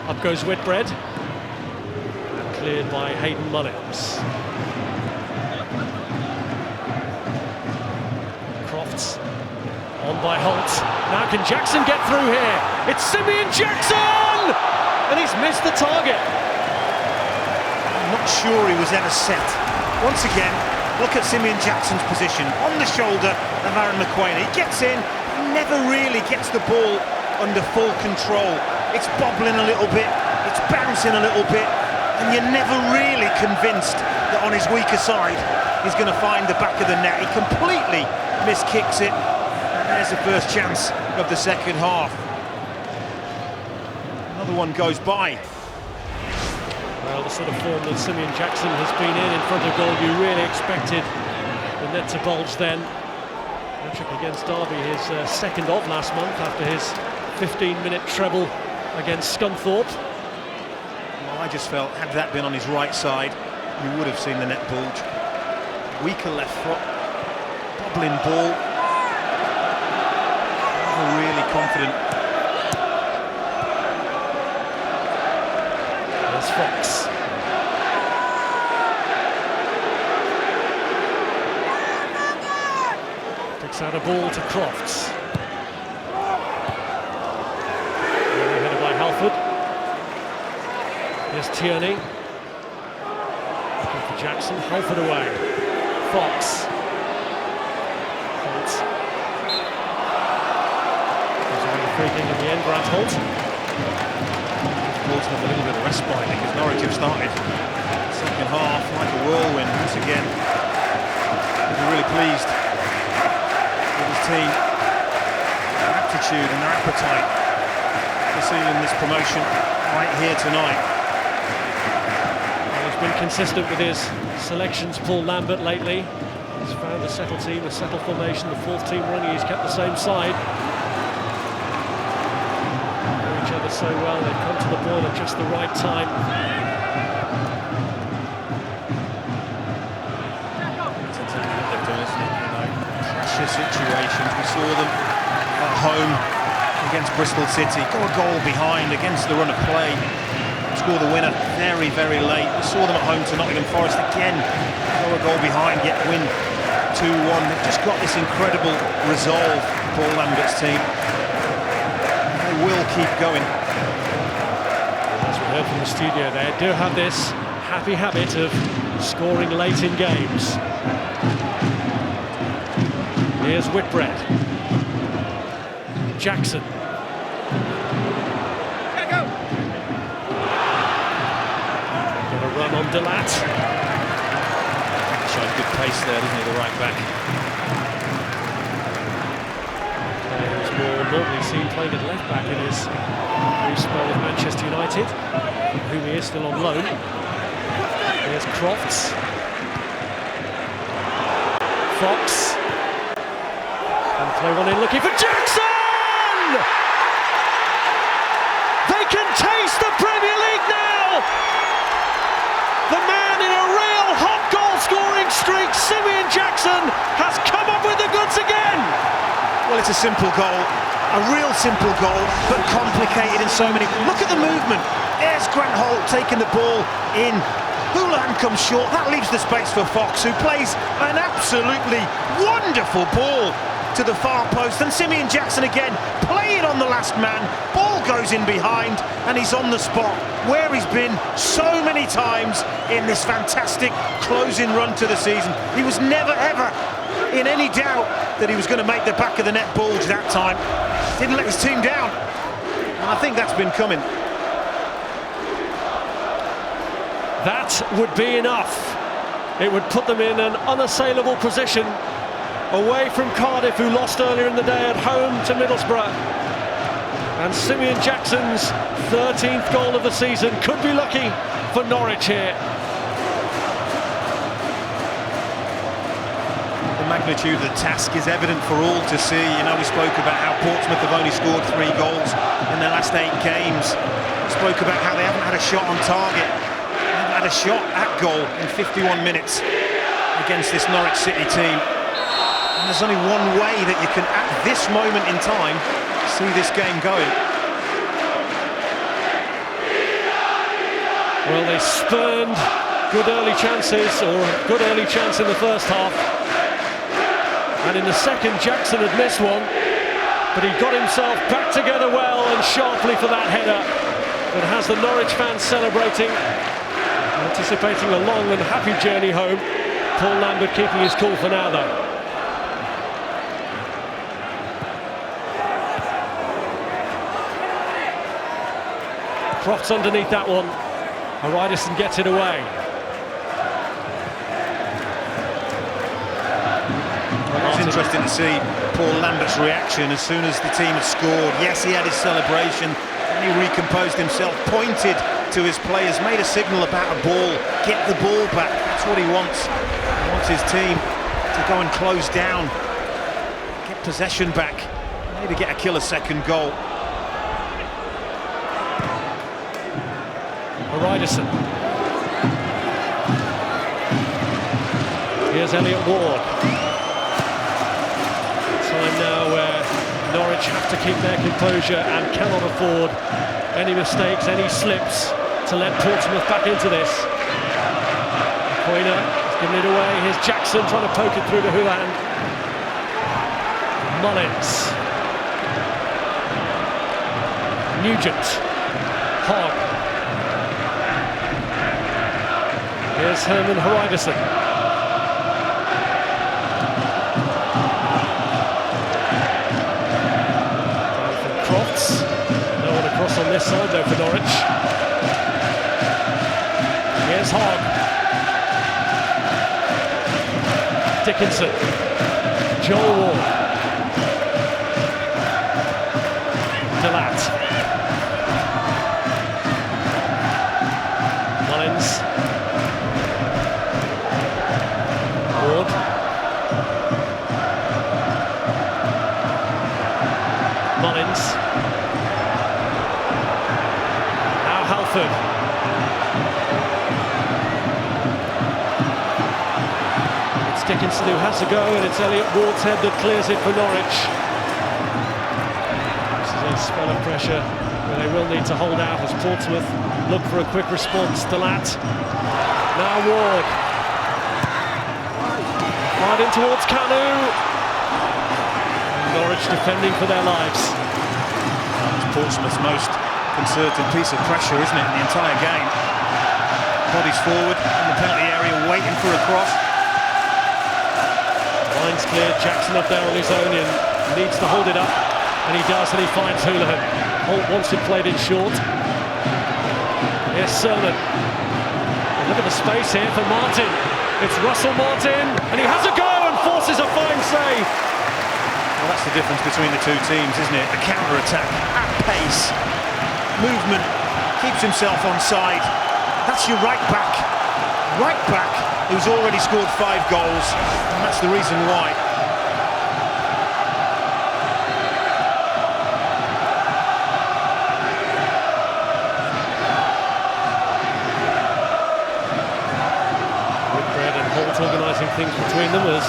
Up goes Whitbread, and cleared by Hayden Mullins. Crofts on by Holt. Now can Jackson get through here? It's Simeon Jackson! And he's missed the target. I'm not sure he was ever set. Once again, look at Simeon Jackson's position on the shoulder of Aaron McQuainer. He gets in, never really gets the ball under full control. It's bobbling a little bit, it's bouncing a little bit, and you're never really convinced that on his weaker side he's going to find the back of the net. He completely miskicks it, and there's the first chance of the second half. Another one goes by. Well, the sort of form that Simeon Jackson has been in front of goal, you really expected the net to bulge then. Hat-trick against Derby, his second of last month after his 15-minute treble against Scunthorpe. Well, I just felt, had that been on his right side, you would have seen the net bulge. Weaker left foot, bobbling ball. Never really confident. There's Fox. Picks out a ball to Crofts. Headed by Halford. Here's Tierney. Looking for Jackson. Halford away. Fox. Holt. Goes away the free kick in the end. Grant Holt. Portsmouth a little bit of respite because Norwich have started second half like a whirlwind once again. They're really pleased with his team, their aptitude and their appetite for sealing this promotion right here tonight. Well, he's been consistent with his selections, Paul Lambert, lately. He's found a settled team, a settled formation, the fourth team running, he's kept the same side. Know each other so well, they've come to the ball at just the right time. Pressure situations, we saw them at home against Bristol City, go a goal behind against the run of play, score the winner very, very late. We saw them at home to Nottingham Forest again, go a goal behind, yet win 2-1. They've just got this incredible resolve, Paul Lambert's team. They will keep going. As we heard from the studio, they do have this happy habit of scoring late in games. Here's Whitbread. Jackson. Got a run on Delat. Showing good pace there, doesn't he, the right back? Who's more normally seen playing at left back in his brief spell with Manchester United, from whom he is still on loan. Here's Crofts. Fox. And play one in looking for Jackson! They can taste the Premier League now! The man in a real hot goal-scoring streak, Simeon Jackson, has come up with the goods again! Well, it's a simple goal, a real simple goal, but complicated in so many... Look at the movement. There's Grant Holt taking the ball in. Houlihan comes short, that leaves the space for Fox, who plays an absolutely wonderful ball to the far post, and Simeon Jackson again, play it on the last man, ball goes in behind, and he's on the spot, where he's been so many times in this fantastic closing run to the season. He was never ever in any doubt that he was going to make the back of the net bulge that time. Didn't let his team down, and I think that's been coming. That would be enough. It would put them in an unassailable position away from Cardiff, who lost earlier in the day at home to Middlesbrough. And Simeon Jackson's 13th goal of the season could be lucky for Norwich here. The magnitude of the task is evident for all to see. You know, we spoke about how Portsmouth have only scored 3 goals in their last 8 games. We spoke about how they haven't had a shot on target. They haven't had a shot at goal in 51 minutes against this Norwich City team. And there's only one way that you can, at this moment in time, see this game going. Well, they spurned good early chances, or a good early chance in the first half. And in the second, Jackson had missed one, but he got himself back together well and sharply for that header that has the Norwich fans celebrating, anticipating a long and happy journey home. Paul Lambert keeping his cool for now, though. Crofts underneath that one. Ryderson gets it away. Well, it's interesting to see Paul Lambert's reaction as soon as the team had scored. Yes, he had his celebration, and he recomposed himself, pointed to his players, made a signal about a ball, get the ball back. That's what he wants. He wants his team to go and close down, get possession back, maybe get a killer second goal. Ryderson. Here's Elliott Ward. Time now where Norwich have to keep their composure and cannot afford any mistakes, any slips to let Portsmouth back into this. Coyner has given it away. Here's Jackson trying to poke it through to Houlihan. Mullins. Nugent. Hogg. Here's Herman Ryderson. Down from Crofts. No one across on this side though for Norwich. Here's Hogg. Dickinson. Joel Ward. Delat. Mullins. Dickinson who has a go, and it's Elliot Ward's head that clears it for Norwich. This is a spell of pressure where they will need to hold out as Portsmouth look for a quick response. Delat. Now Ward. Right in towards Canu. Norwich defending for their lives. It's Portsmouth's most concerted piece of pressure, isn't it, in the entire game? Bodies forward in the penalty area, waiting for a cross. Line's cleared, Jackson up there on his own and needs to hold it up, and he does, and he finds Houlihan. Holt wants it played in short. Here's Sermon. Look at the space here for Martin. It's Russell Martin, and he has a go and forces a fine save. Well, that's the difference between the two teams, isn't it? The counter-attack at pace, movement, keeps himself onside. That's your right back, who's already scored 5 goals, and that's the reason why. Whitbread and Holt organising things between them as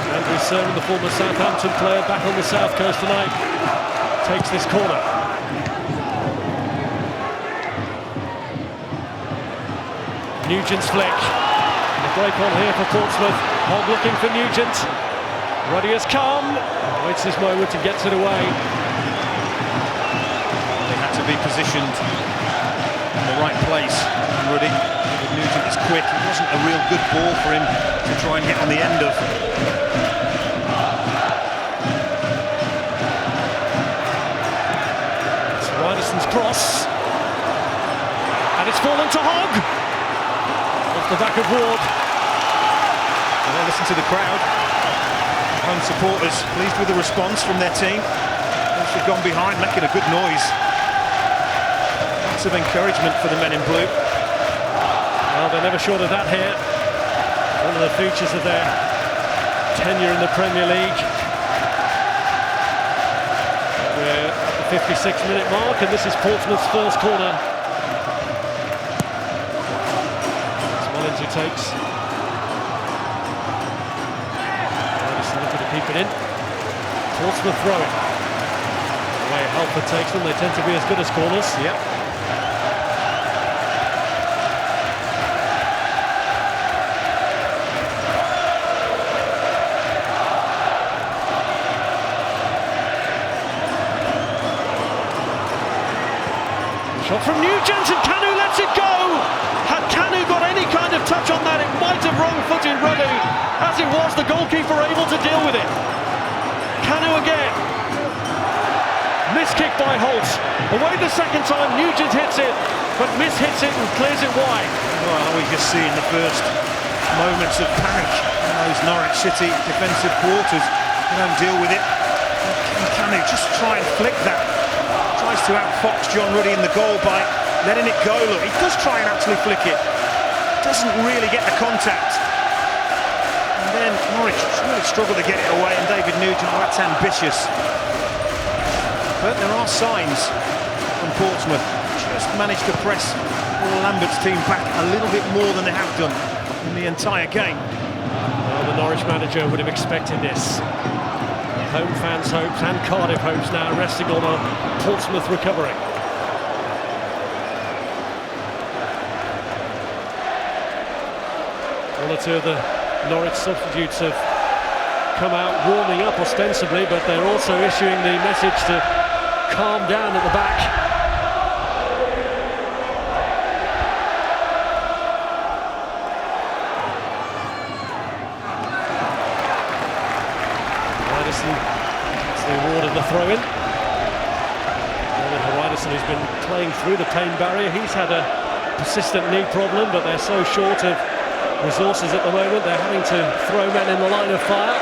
Andrew Sermon, the former Southampton player, back on the south coast tonight, takes this corner. Nugent's flick. The break on here for Portsmouth. Hogg looking for Nugent. Ruddy has come. Waits this moment and gets it away. They had to be positioned in the right place. Ruddy, Nugent is quick. It wasn't a real good ball for him to try and get on the end of. It's Ryderson's cross. And it's fallen to Hogg. Off the back of Ward. And then listen to the crowd. Home supporters pleased with the response from their team. Once they've gone behind, making a good noise. Lots of encouragement for the men in blue. Well, they're never short of that here. One of the features of their tenure in the Premier League. We're at the 56-minute mark, and this is Portsmouth's first corner. Who takes. Ryderson looking to keep it in. Portsmouth throw it. The way Halford takes them, they tend to be as good as corners. Yep. Shot from Nugent, and Canu lets it go! Had Canu got any kind of touch on that, it might have wrong-footed Ruddy. As it was, the goalkeeper able to deal with it. Canu again. Miss kick by Holt. Away the second time, Nugent hits it, but Miss hits it and clears it wide. Well, we just see in the first moments of panic in those Norwich City defensive quarters. They don't deal with it. And Canu just try and flick that. Tries to outfox John Ruddy in the goal by letting it go. Look, he does try and actually flick it. Doesn't really get the contact. And then Norwich really struggle to get it away, and David Nugent, well, that's ambitious. But there are signs from Portsmouth. Just managed to press Paul Lambert's team back a little bit more than they have done in the entire game. Well, the Norwich manager would have expected this. Home fans' hopes and Cardiff hopes now resting on a Portsmouth recovery. One or two of the Norwich substitutes have come out warming up ostensibly, but they're also issuing the message to calm down at the back. It's the award of the throw-in. Ryderson, who's been playing through the pain barrier, he's had a persistent knee problem, but they're so short of resources at the moment, they're having to throw men in the line of fire.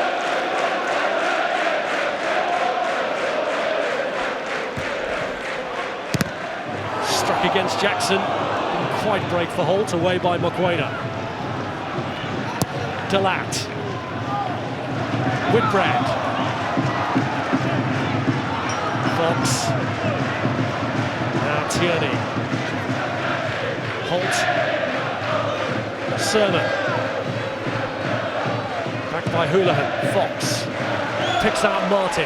Struck against Jackson, didn't quite break for Holt, away by Mokwena. Delat. Whitbread. Fox. Now Tierney. Holt. Sermon. Back by Houlihan. Fox picks out Martin.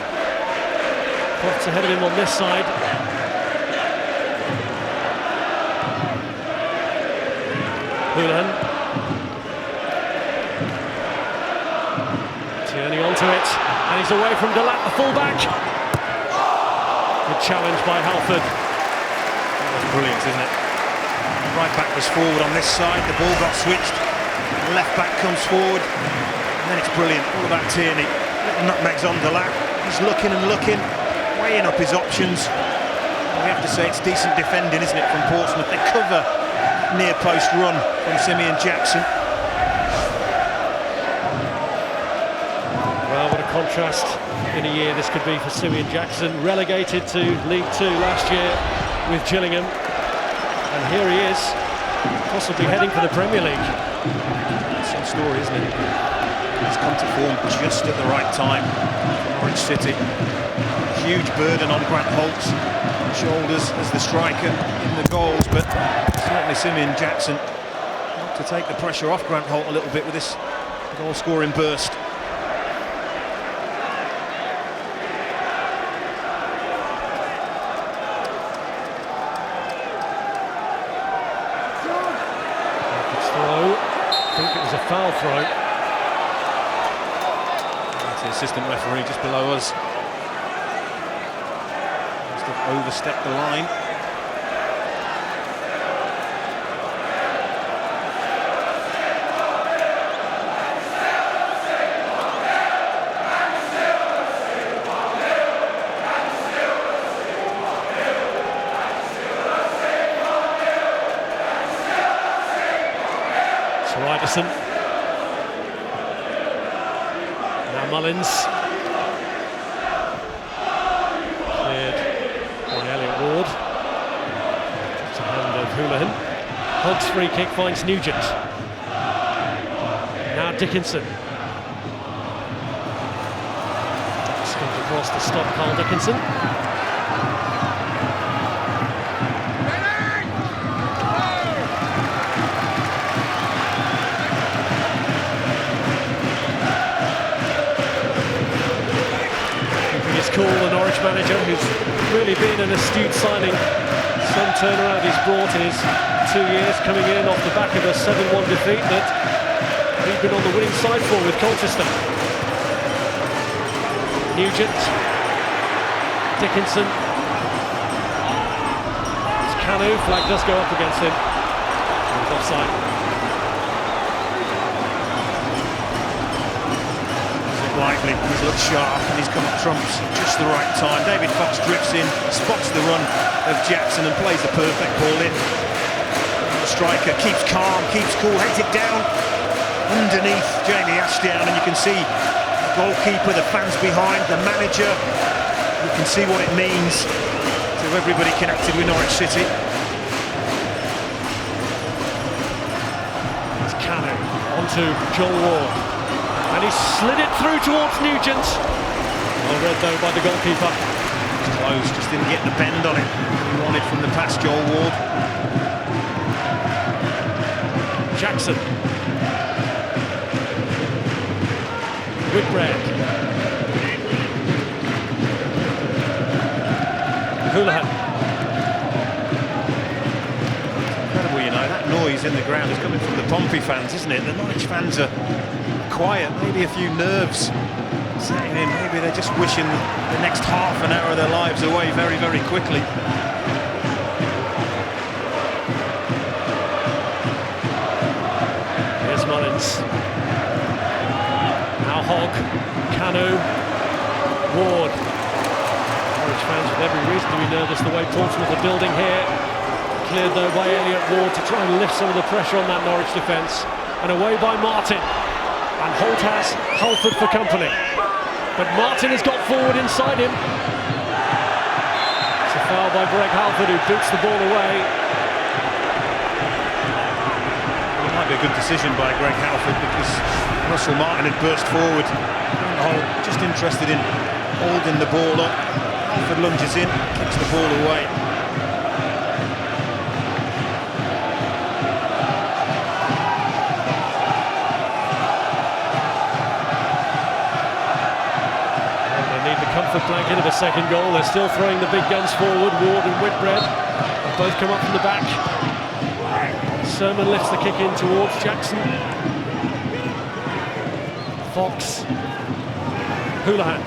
Fox ahead of him on this side. Houlihan. Turning onto it, and he's away from Delat, the fullback. Good challenge by Halford. That's brilliant, isn't it? Right back was forward on this side, the ball got switched. Left back comes forward, and then it's brilliant. All about Tierney. Little nutmegs on Delat. He's looking and looking, weighing up his options. We have to say it's decent defending, isn't it, from Portsmouth? They cover near post run from Simeon Jackson. Well, what a contrast in a year this could be for Simeon Jackson, relegated to League Two last year with Gillingham, and here he is, possibly heading for the Premier League. Some story, isn't it? He's come to form just at the right time for Norwich City. Huge burden on Grant Holt's shoulders as the striker in the goals, but certainly Simeon Jackson to take the pressure off Grant Holt a little bit with this goal-scoring burst. Throw. I think it was a foul throw. That's the assistant referee just below us. Must have overstepped the line. Ryderson. Now Mullins. Cleared by Elliot Ward. To hand of Houlihan. Hogg's free kick finds Nugent. Now Dickinson. This comes across to stop Carl Dickinson. Cool, the Norwich manager, who's really been an astute signing. Some turnaround he's brought in his 2 years, coming in off the back of a 7-1 defeat that he's been on the winning side for with Colchester. Nugent, Dickinson, it's Canu, flag does go up against him. He's offside. Lively, he's looked sharp and he's come up trumps just the right time. David Fox drifts in, spots the run of Jackson and plays the perfect ball in. The striker keeps calm, keeps cool, heads it down underneath Jamie Ashdown, and you can see the goalkeeper, the fans behind, the manager. You can see what it means to everybody connected with Norwich City. It's Canu onto Joel Ward. And he slid it through towards Nugent. Well read though by the goalkeeper. It's close, just didn't get the bend on it he wanted from the pass, Joel Ward. Jackson. Whitbread. Houlihan. Incredible, you know, that noise in the ground is coming from the Pompey fans, isn't it? The Norwich fans are quiet, maybe a few nerves setting in, maybe they're just wishing the next half an hour of their lives away very, very quickly. Here's Mullins. Now Hogg, Canu, Ward. Norwich fans with every reason to be nervous the way Portsmouth are building here. Cleared though by Elliot Ward to try and lift some of the pressure on that Norwich defence. And away by Martin. And Holt has Halford for company. But Martin has got forward inside him. It's a foul by Greg Halford, who boots the ball away. It might be a good decision by Greg Halford, because Russell Martin had burst forward. Holt just interested in holding the ball up. Halford lunges in, kicks the ball away. for blanket of a second goal. They're still throwing the big guns forward. Ward and Whitbread have both come up from the back. Sermon lifts the kick in towards Jackson. Fox. Houlihan.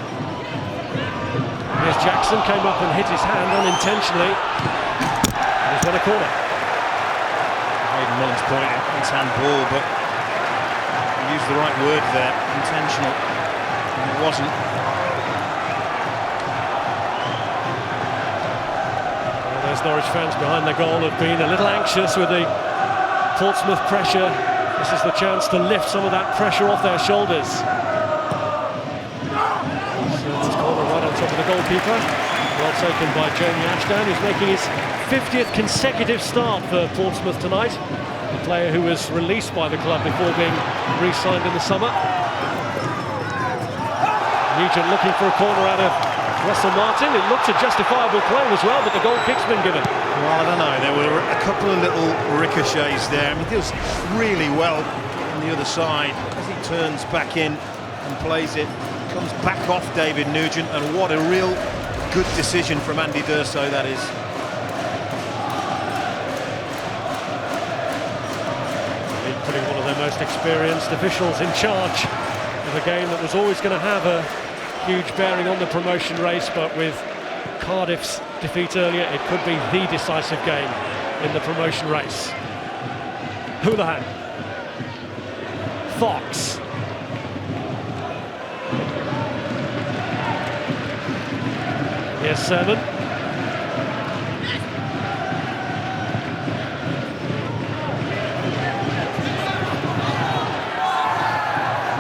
Here's Jackson, came up and hit his hand unintentionally. And he's won a corner. Hayden Mullins pointed, it's handball, but he used the right word there, intentional. And it wasn't. Well, those Norwich fans behind the goal have been a little anxious with the Portsmouth pressure. This is the chance to lift some of that pressure off their shoulders. Sermon's corner right on top of the goalkeeper. Well taken by Jamie Ashdown, who's making his 50th consecutive start for Portsmouth tonight. A player who was released by the club before being re-signed in the summer. Nugent looking for a corner out of Russell Martin. It looked a justifiable claim as well, but the goal kick's been given. Well, I don't know, there were a couple of little ricochets there. I mean, he does really well on the other side as he turns back in and plays it. Comes back off David Nugent, and what a real good decision from Andy D'Urso that is. Putting one of their most experienced officials in charge of a game that was always going to have a huge bearing on the promotion race, but with Cardiff's defeat earlier, it could be the decisive game in the promotion race. Houlihan. Fox. Here's Sermon.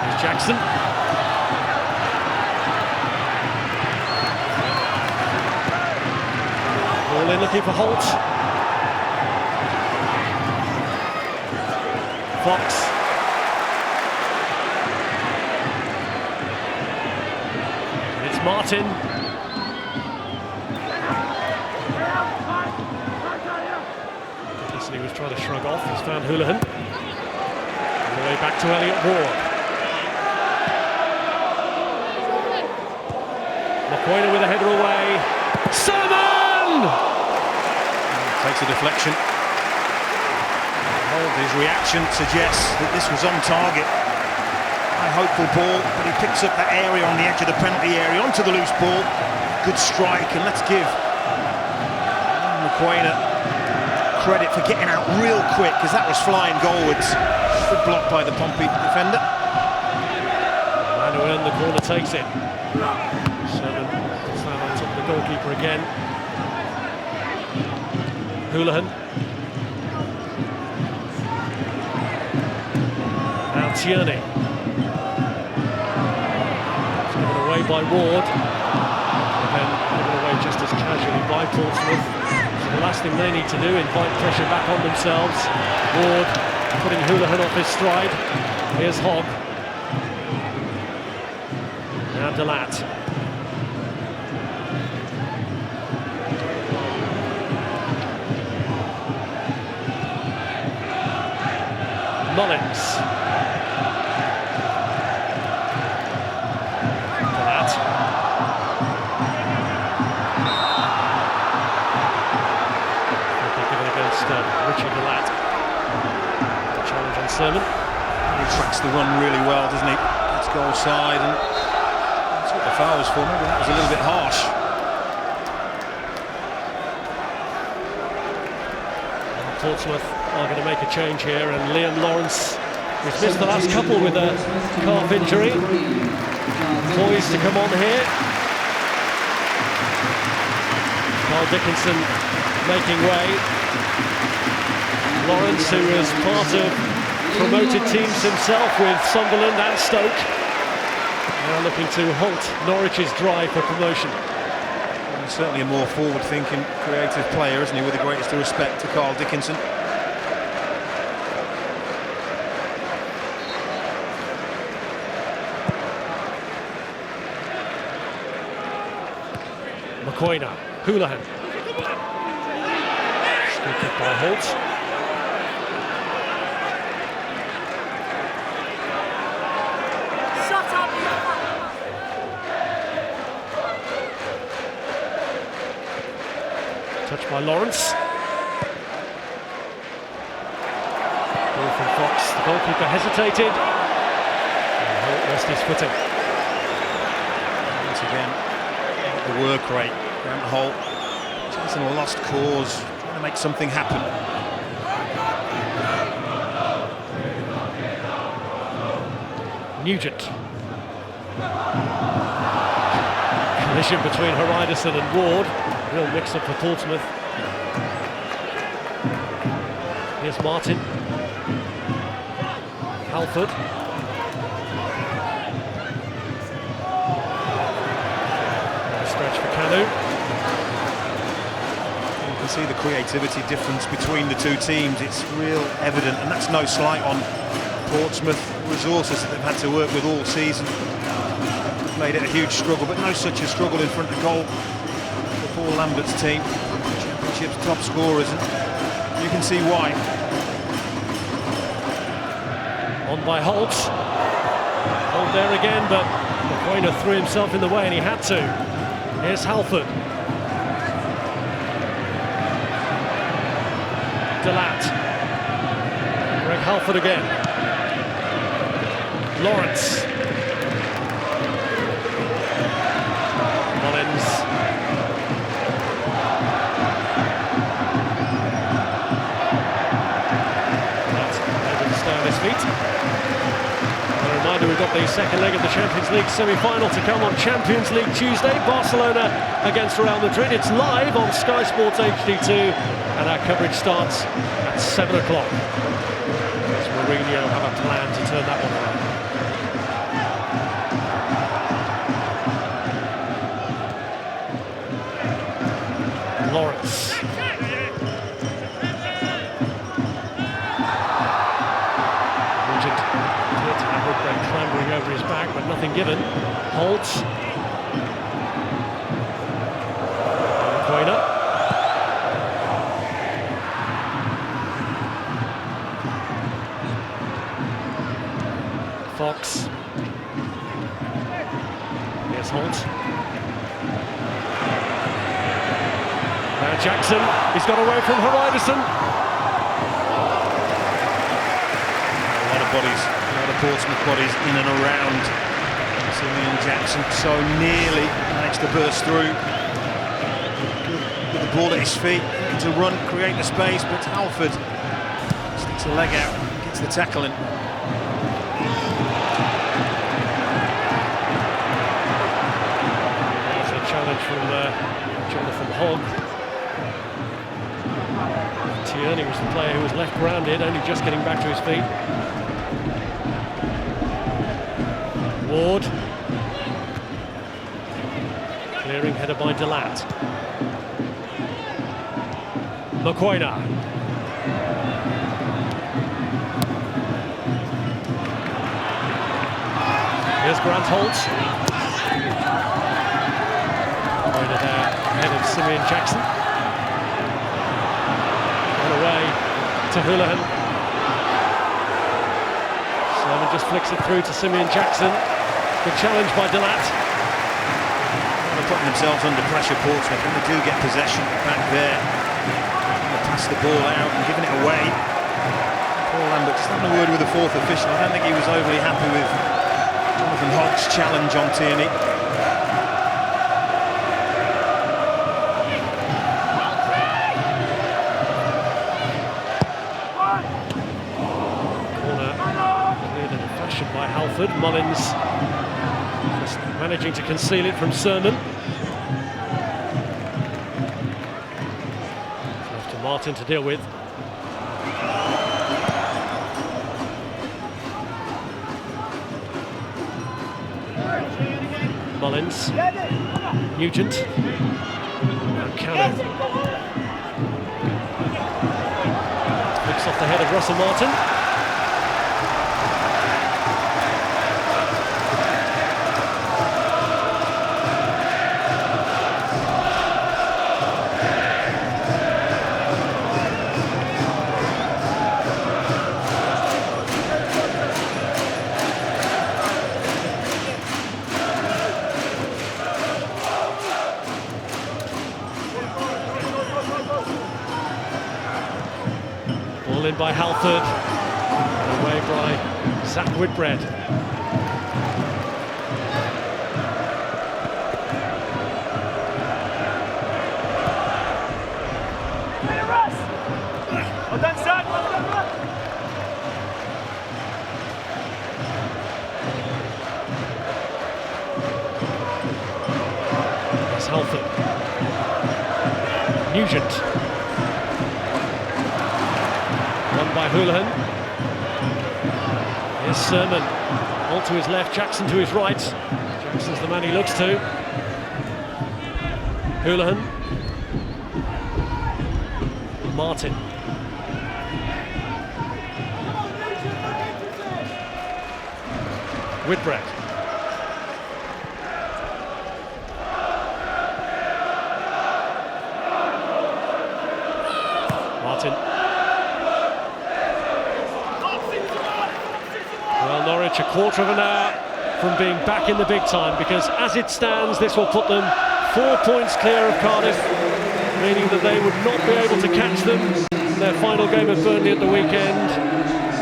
Here's Jackson. Ball in, looking for Holt. Fox. And it's Martin. He was trying to shrug off. He's found Houlihan. On the way back to Elliot Ward. McQuainer with a header away. Sermon! Takes a deflection. His reaction suggests that this was on target. A hopeful ball, but he picks up that area on the edge of the penalty area onto the loose ball. Good strike, and let's give McQuainer credit for getting out real quick, because that was flying goalwards. Good block by the Pompey defender. The man who earned the corner takes it. Sermon puts that on top of the goalkeeper again. Houlihan. Now Tierney. It's given away by Ward. And then given away just as casually by Portsmouth. The last thing they need to do, invite pressure back on themselves. Ward putting Houlihan off his stride. Here's Hogg. Now Delat. Mullins. Delat. Richard Delat. Challenge on Sermon. He tracks the run really well, doesn't he? It's goal side, and that's what the foul was for. Maybe that was a little bit harsh. And Portsmouth are going to make a change here, and Liam Lawrence, who's missed the last couple with a calf injury, poised to come on here. Carl Dickinson making way. Lawrence, who was part of promoted teams himself with Sunderland and Stoke, now looking to halt Norwich's drive for promotion. Well, he's certainly a more forward-thinking, creative player, isn't he, with the greatest of respect to Carl Dickinson. McQuainer, Houlihan. Good kick by Holt. Touched by Lawrence. Ball from Fox. The goalkeeper hesitated. And Holt lost his footing. Once again, the work rate. Grant Holt chasing a lost cause, trying to make something happen. Nugent. Collision between Hariderson and Ward. Real mix-up for Portsmouth. Here's Martin. Halford. Stretch for Canu. You can see the creativity difference between the two teams. It's real evident, and that's no slight on Portsmouth. Resources that they've had to work with all season. Made it a huge struggle, but no such a struggle in front of goal for Paul Lambert's team. Championship's top scorers, and you can see why. On by Holt. Holt there again, but McQuainer threw himself in the way and he had to. Here's Halford. Delat. Greg Halford again. Lawrence. Mullins. That's able to stay on his feet. A reminder, we've got the second leg of the Champions League semi-final to come on Champions League Tuesday. Barcelona against Real Madrid. It's live on Sky Sports HD2 and our coverage starts at 7 o'clock. Does Mourinho have a plan to turn that one around? Lawrence. Nugent appeared to have Woodbury clambering over his back, but nothing given. Holt. McQuainer. Fox. Here's Holt. Now Jackson, he's got away from Hariderson. A lot of bodies, a lot of Portsmouth bodies in and around Simeon Jackson. So nearly managed to burst through. With the ball at his feet, to run, create the space, but Halford sticks a leg out, gets the tackle in. There's a challenge from Jonathan Hogg. Tierney was the player who was left grounded, only just getting back to his feet. Ward. Clearing header by Delat. McQuainer. Here's Grant Holt. McQuainer there ahead of Simeon Jackson. Away to Houlihan. Simon just flicks it through to Simeon Jackson. Good challenge by Delat. They're putting themselves under pressure, Portsmouth, and they do get possession back there. They pass the ball out and giving it away. Paul Lambert just having a word with the fourth official. I don't think he was overly happy with Jonathan Hogg's challenge on Tierney. By Halford. Mullins just managing to conceal it from Sermon. Left to Martin to deal with. Mullins. Nugent. And Canu. Flicks off the head of Russell Martin. Ball in by Halford. Away by Zach Whitbread. That's Halford. Nugent. Won by Houlihan. Here's Sermon. All to his left, Jackson to his right. Jackson's the man he looks to. Houlihan. Martin. Whitbread. Martin. Well, Norwich a quarter of an hour from being back in the big time, because as it stands this will put them 4 points clear of Cardiff, meaning that they would not be able to catch them in their final game at Burnley at the weekend.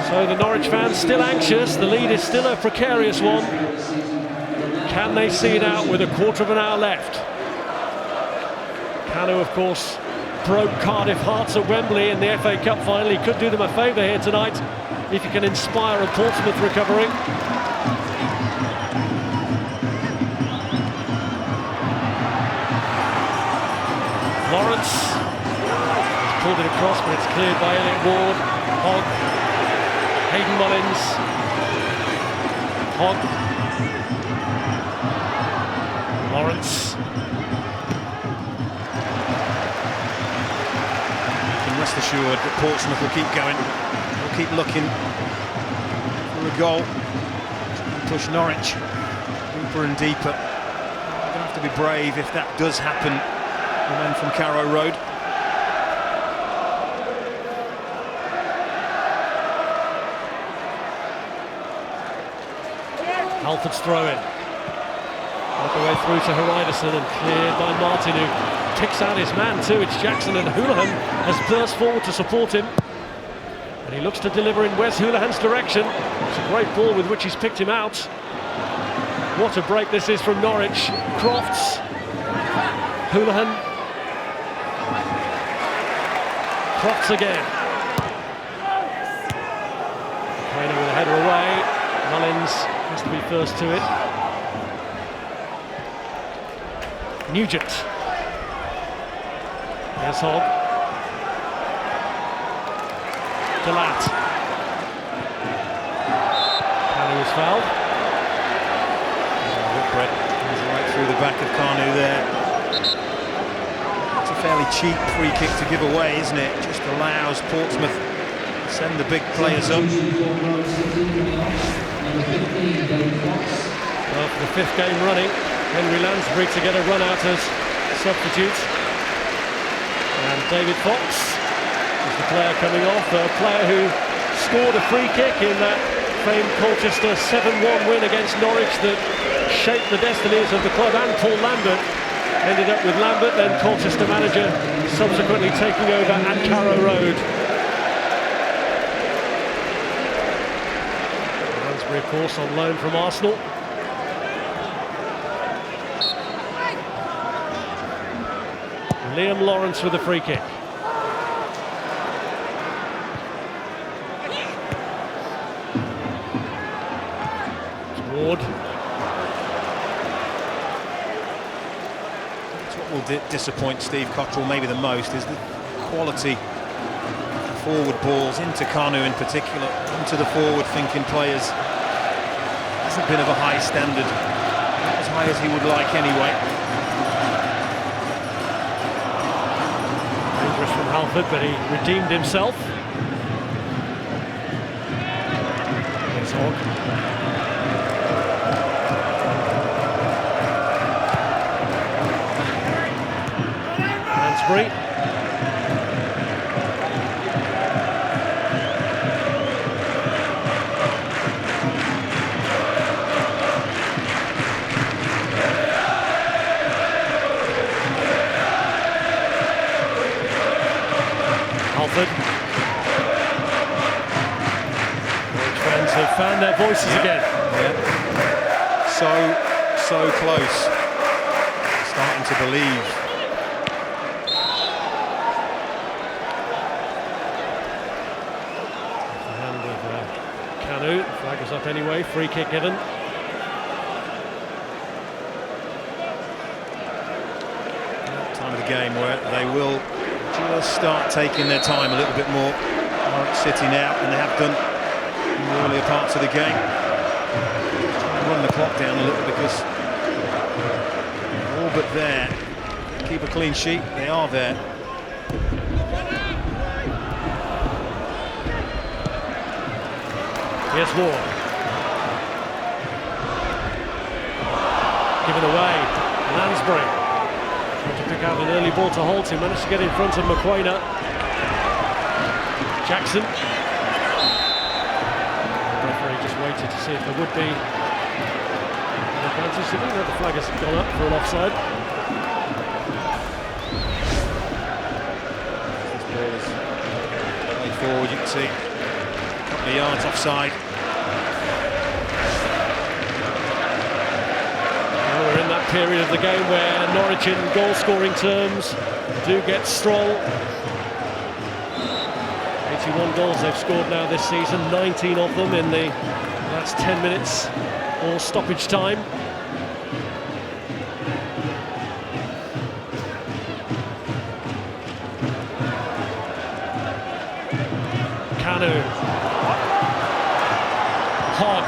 So the Norwich fans still anxious, the lead is still a precarious one. Can they see it out with a quarter of an hour left? Cano, of course, broke Cardiff hearts at Wembley in the FA Cup final. He could do them a favour here tonight if he can inspire a Portsmouth recovery. Lawrence pulled it across, but it's cleared by Elliot Ward. Hogg, Hayden Mullins, Hogg, Lawrence. And rest assured that Portsmouth will keep going, will keep looking for a goal, push Norwich deeper and deeper. They're going to have to be brave if that does happen. The men from Carrow Road. Halford's throw in. All the way through to Hariderson and cleared by Martin, who picks out his man too. It's Jackson, and Houlihan has burst forward to support him. And he looks to deliver in Wes Houlihan's direction. It's a great ball with which he's picked him out. What a break this is from Norwich. Crofts, Houlihan. Crofts again. Craner with a header away. Mullins has to be first to it. Nugent. Here's Hogg. Delat. Cano was fouled. Whitbread is right through the back of Cano there. It's a fairly cheap free kick to give away, isn't it? Just allows Portsmouth to send the big players up. Well, for the fifth game running, Henry Lansbury to get a run out as substitute. And David Fox is the player coming off, a player who scored a free kick in that famed Colchester 7-1 win against Norwich that shaped the destinies of the club, and Paul Lambert. Ended up with Lambert, then Colchester manager, subsequently taking over at Carrow Road. Lansbury, of course, on loan from Arsenal. Liam Lawrence with a free kick. Ward. Will disappoint Steve Cottrell maybe the most is the quality of forward balls into Cano in particular, into the forward thinking players. Hasn't been of a high standard, not as high as he would like anyway. Dangerous from Halford, but he redeemed himself. Here's Hogg. Lansbury. Halford. found their voices again. Yeah. So close. Starting to believe. The hand of Canu. Flag is up anyway. Free kick given. Time of the game where they will just start taking their time a little bit more. Norwich City now, and they have done in the earlier parts of the game. Try and run the clock down a little because all but there. Keep a clean sheet, they are there. Here's Ward. Given away. Lansbury. Trying to pick out an early ball to Holt, who managed to get in front of McQuainer. Jackson. The referee just waited to see if there would be an advantage. They don't know the flag has gone up for an offside. This ball is played forward, you can see a couple of yards offside. Well, we're in that period of the game where Norwich in goal-scoring terms do get strong. 81 goals they've scored now this season, 19 of them in the last 10 minutes or stoppage time. Canu. Hogg.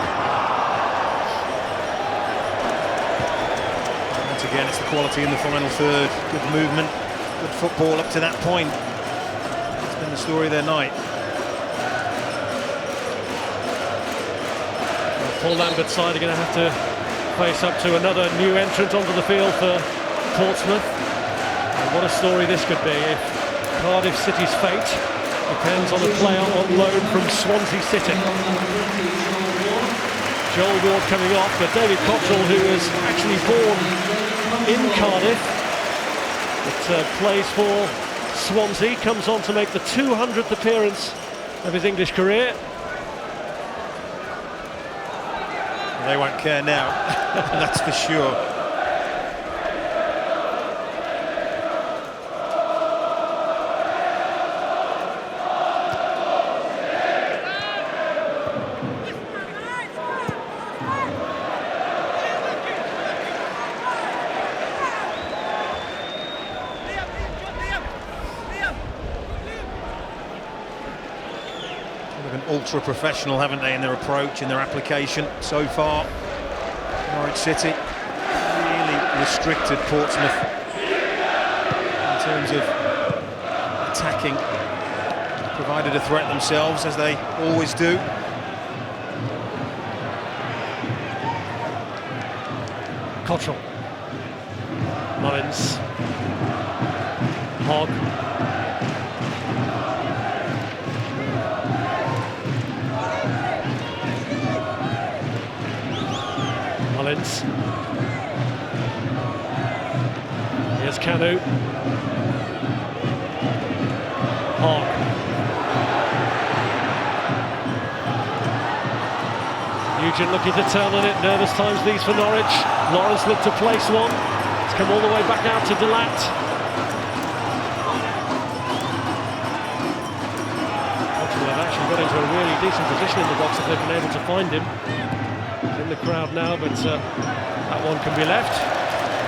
Once again, it's the quality in the final third. Good movement, good football up to that point. It's been the story of their night. Paul Lambert's side are going to have to face up to another new entrant onto the field for Portsmouth. And what a story this could be if Cardiff City's fate depends on a player on loan from Swansea City. Joel Ward coming off, but David Cottrell, who was actually born in Cardiff, but plays for Swansea, comes on to make the 200th appearance of his English career. They won't care now, that's for sure. Ultra-professional, haven't they, in their approach, in their application so far. Norwich City really restricted Portsmouth in terms of attacking, provided a threat themselves, as they always do. Cottrell. Mullins. Hogg. Mullins. Here's Canu. Hogg. Nugent looking to turn on it. Nervous times these for Norwich. Lawrence looked to place one. It's come all the way back out to Delat. Cottrell have actually got into a really decent position in the box if they've been able to find him. In the crowd now, but that one can be left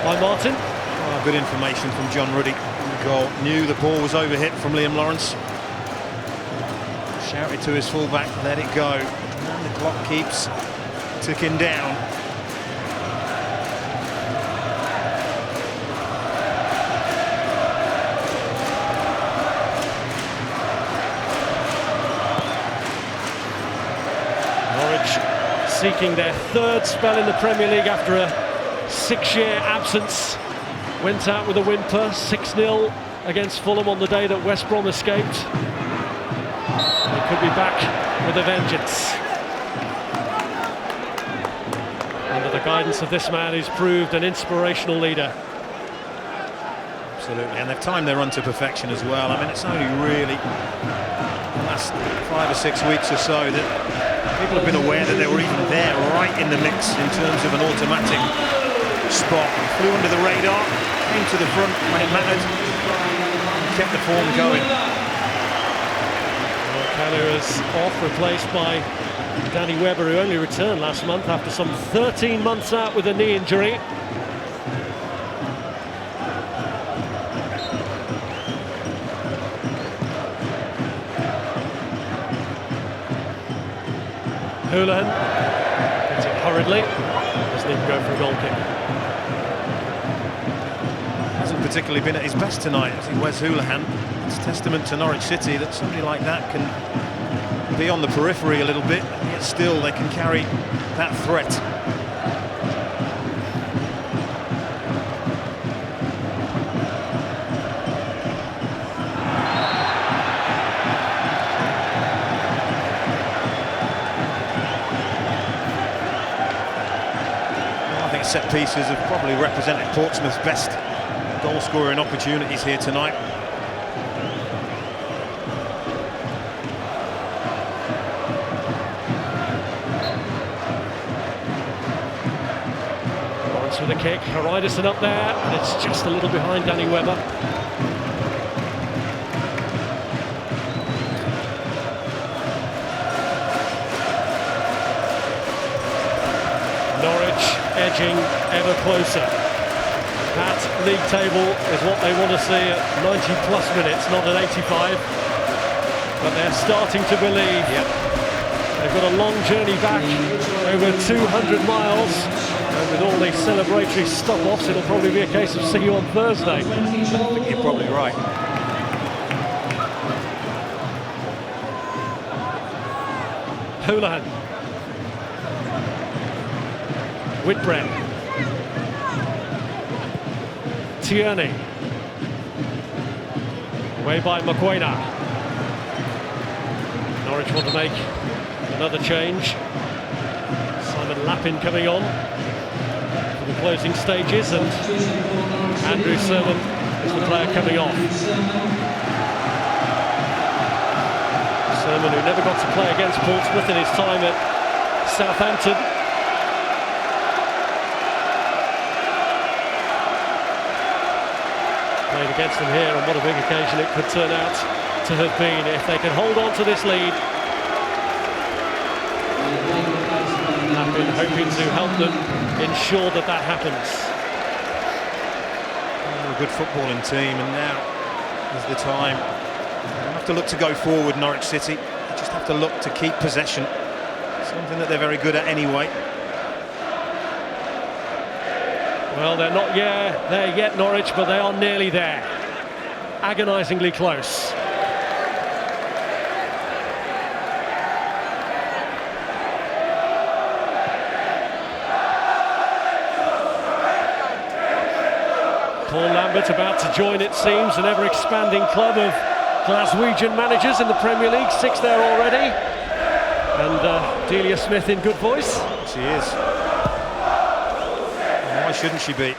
by Martin. Oh, good information from John Ruddy on the goal. Knew the ball was overhit from Liam Lawrence. Shouted to his fullback, let it go. And the clock keeps ticking down. Seeking their third spell in the Premier League after a 6-year absence. Went out with a whimper, 6-0 against Fulham on the day that West Brom escaped. They could be back with a vengeance. Under the guidance of this man who's proved an inspirational leader. Absolutely, and they've timed their run to perfection as well. I mean, it's only really the last 5 or 6 weeks or so that People have been aware that they were even there, right in the mix in terms of an automatic spot. Flew under the radar, came to the front when it mattered, kept the form going. Canaries off, replaced by Danny Webber, who only returned last month after some 13 months out with a knee injury. Houlihan gets it hurriedly, doesn't even go for a goal kick. Hasn't particularly been at his best tonight, I think Wes Houlihan. It's testament to Norwich City that somebody like that can be on the periphery a little bit, yet still they can carry that threat. Set pieces have probably represented Portsmouth's best goal scoring opportunities here tonight. Lawrence with a kick, Haridason up there, and it's just a little behind Danny Webber. Norwich edging ever closer. That league table is what they want to see at 90 plus minutes, not at 85. But they're starting to believe. Yep. They've got a long journey back, over 200 miles. And with all these celebratory stop-offs, it'll probably be a case of see you on Thursday. I think you're probably right. Houlihan. Whitbread. Tierney. Away by Mokoena. Norwich want to make another change. Simon Lappin coming on for the closing stages, and Andrew Sermon is the player coming off. Sermon, who never got to play against Portsmouth in his time at Southampton. Played against them here, and what a big occasion it could turn out to have been if they can hold on to this lead. I've been hoping to help them ensure that that happens. They're a good footballing team, and now is the time. They don't have to look to go forward, Norwich City. They just have to look to keep possession, something that they're very good at anyway. Well, they're not there yet, Norwich, but they are nearly there. Agonisingly close. Paul Lambert about to join, it seems, an ever-expanding club of Glaswegian managers in the Premier League. 6 there already. And Delia Smith in good voice. She is. Why shouldn't she be?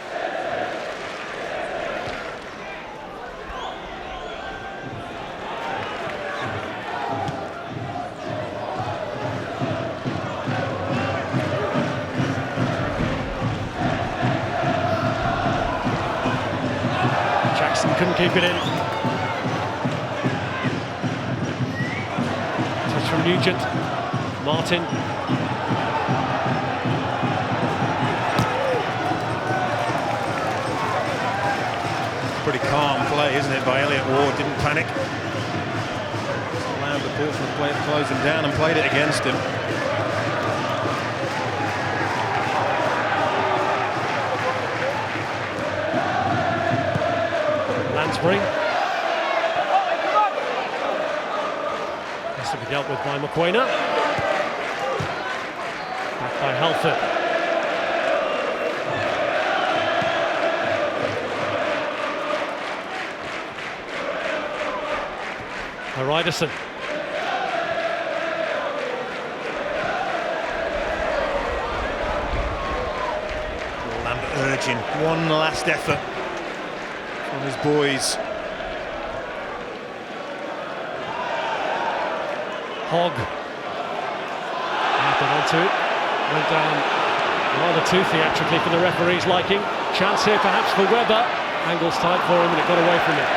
Jackson couldn't keep it in. Touch from Nugent. Martin. Pretty calm play, isn't it, by Elliot Ward? Didn't panic. Just allowed the Portsmouth player to close him down and played it against him. Lansbury. Has to be dealt with by Mokoena. Back by Halford. Haridason. Lambert urging one last effort from his boys. Hogg. to it. Went down rather too theatrically for the referee's liking. Chance here perhaps for Webber. Angle's tight for him and it got away from him.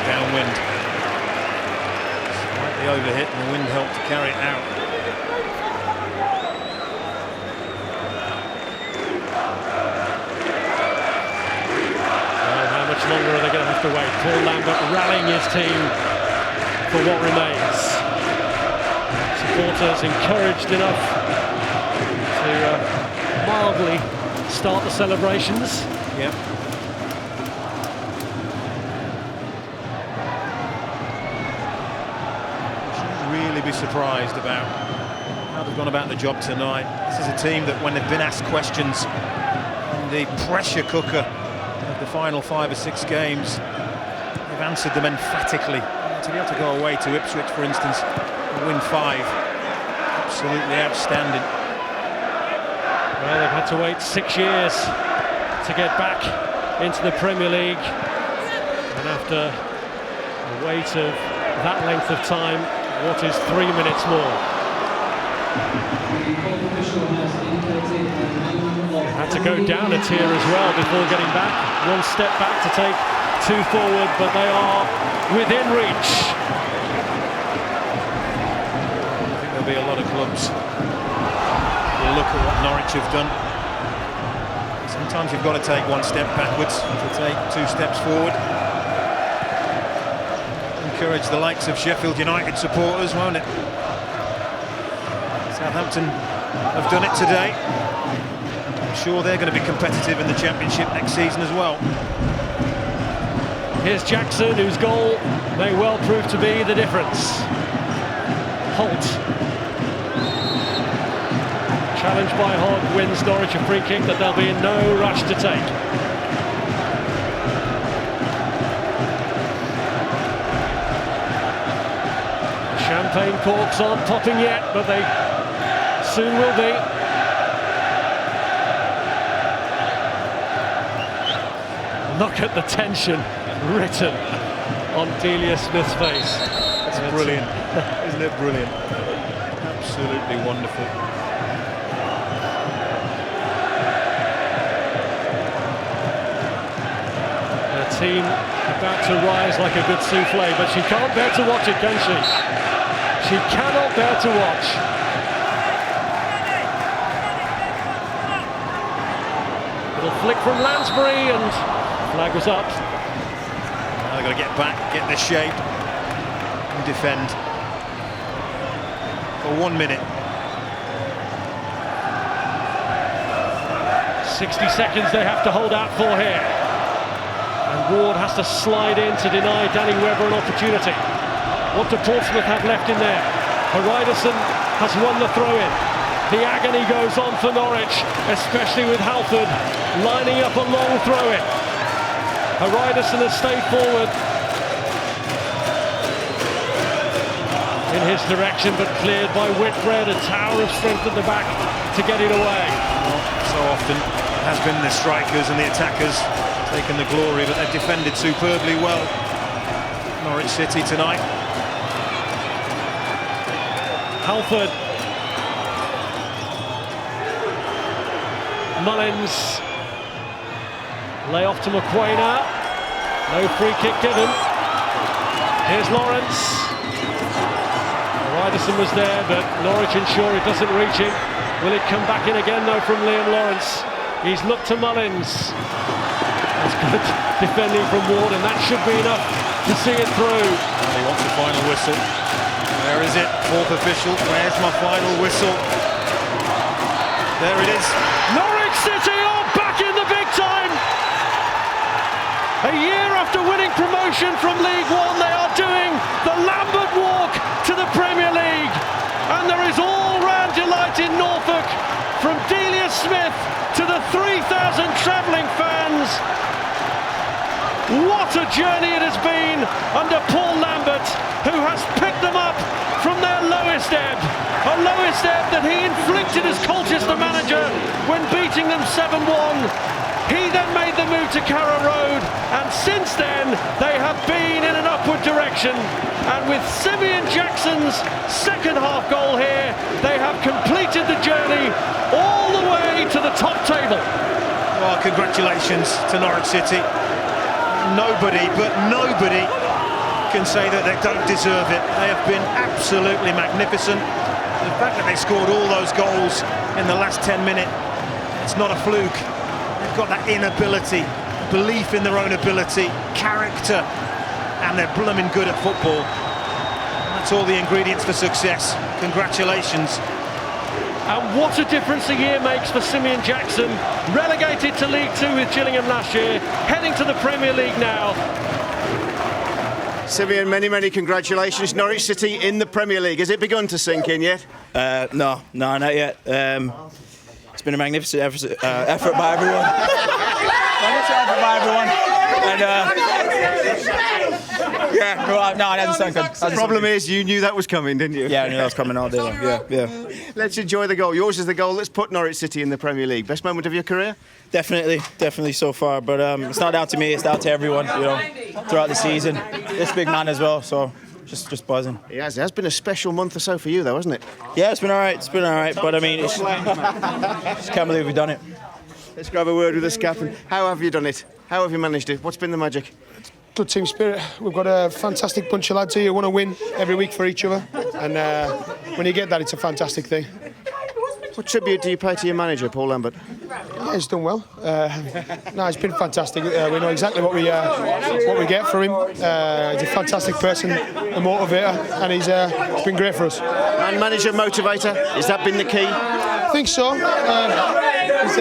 Downwind. Slightly overhit and the wind helped to carry it out. Well, how much longer are they going to have to wait? Paul Lambert rallying his team for what remains. Supporters encouraged enough to mildly start the celebrations. Yep. Really be surprised about how they've gone about the job tonight. This is a team that when they've been asked questions on the pressure cooker of the final 5 or 6 games, they've answered them emphatically. To be able to go away to Ipswich, for instance, and win 5, absolutely outstanding. Well, they've had to wait 6 years to get back into the Premier League, and after a wait of that length of time, what is 3 minutes more? They had to go down a tier as well before getting back. 1 step back to take 2 forward, but they are within reach. I think there'll be a lot of clubs who'll look at what Norwich have done. Sometimes you've got to take 1 step backwards to take 2 steps forward. Encourage the likes of Sheffield United supporters, won't it? Southampton have done it today. I'm sure they're going to be competitive in the Championship next season as well. Here's Jackson, whose goal may well prove to be the difference. Holt. Challenged by Hogg, wins Norwich a free kick that they'll be in no rush to take. Champagne corks aren't popping yet, but they soon will be. Look at the tension written on Delia Smith's face. It's brilliant, isn't it brilliant? Absolutely wonderful. A team about to rise like a good souffle, but she can't bear to watch it, can she? She cannot bear to watch. Little flick from Lansbury and flag was up. Now they've got to get back, get the shape and defend for 1 minute. 60 seconds they have to hold out for here. And Ward has to slide in to deny Danny Webber an opportunity. What do Portsmouth have left in there? Haridason has won the throw-in. The agony goes on for Norwich, especially with Halford lining up a long throw-in. Haridason has stayed forward in his direction, but cleared by Whitbread, a tower of strength at the back to get it away. So often it has been the strikers and the attackers taking the glory, but they've defended superbly well. Norwich City tonight. Halford. Mullins. Lay off to McQuainer. No free kick given. Here's Lawrence. Riderson was there, but Norwich ensure it doesn't reach him. Will it come back in again though from Liam Lawrence? He's looked to Mullins. That's good defending from Ward, and that should be enough to see it through. And he wants a final whistle. Where is it? 4th official. Where's my final whistle? There it is. Norwich City are back in the big time. A year after winning promotion from League One, they are doing the Lambert walk to the Premier League. And there is all-round delight in Norfolk, from Delia Smith to the 3,000 travelling fans. What a journey it has been under Paul Lambert, who has picked them up from their lowest ebb. A lowest ebb that he inflicted as Colchester manager when beating them 7-1. He then made the move to Carrow Road, and since then they have been in an upward direction. And with Simeon Jackson's second half goal here, they have completed the journey all the way to the top table. Well, congratulations to Norwich City. Nobody can say that they don't deserve it. They have been absolutely magnificent. The fact that they scored all those goals in the last 10 minutes, it's not a fluke. They've got that inability, belief in their own ability, character, and they're blooming good at football. That's all the ingredients for success. Congratulations. And what a difference a year makes for Simeon Jackson. Relegated to League Two with Gillingham last year, heading to the Premier League now. Simeon, many congratulations. Norwich City in the Premier League. Has it begun to sink in yet? No, not yet. It's been a magnificent effort by everyone. No, it hasn't sunk in. The problem is, you knew that was coming, didn't you? Yeah, I knew that was coming all day long. Yeah. Let's enjoy the goal. Yours is the goal. Let's put Norwich City in the Premier League. Best moment of your career? Definitely so far. But it's not down to me. It's down to everyone. Throughout the season. This big man as well. So just buzzing. It has been a special month or so for you, though, hasn't it? Yeah, it's been all right. But I mean, just can't believe we've done it. Let's grab a word with the captain. How have you done it? How have you managed it? What's been the magic? Good team spirit. We've got a fantastic bunch of lads here who want to win every week for each other, and when you get that, it's a fantastic thing. What tribute do you pay to your manager, Paul Lambert? Yeah, he's done well. No, he's been fantastic. We know exactly what we get for him. He's a fantastic person, a motivator, and he's been great for us. And manager motivator, has that been the key? I think so. He's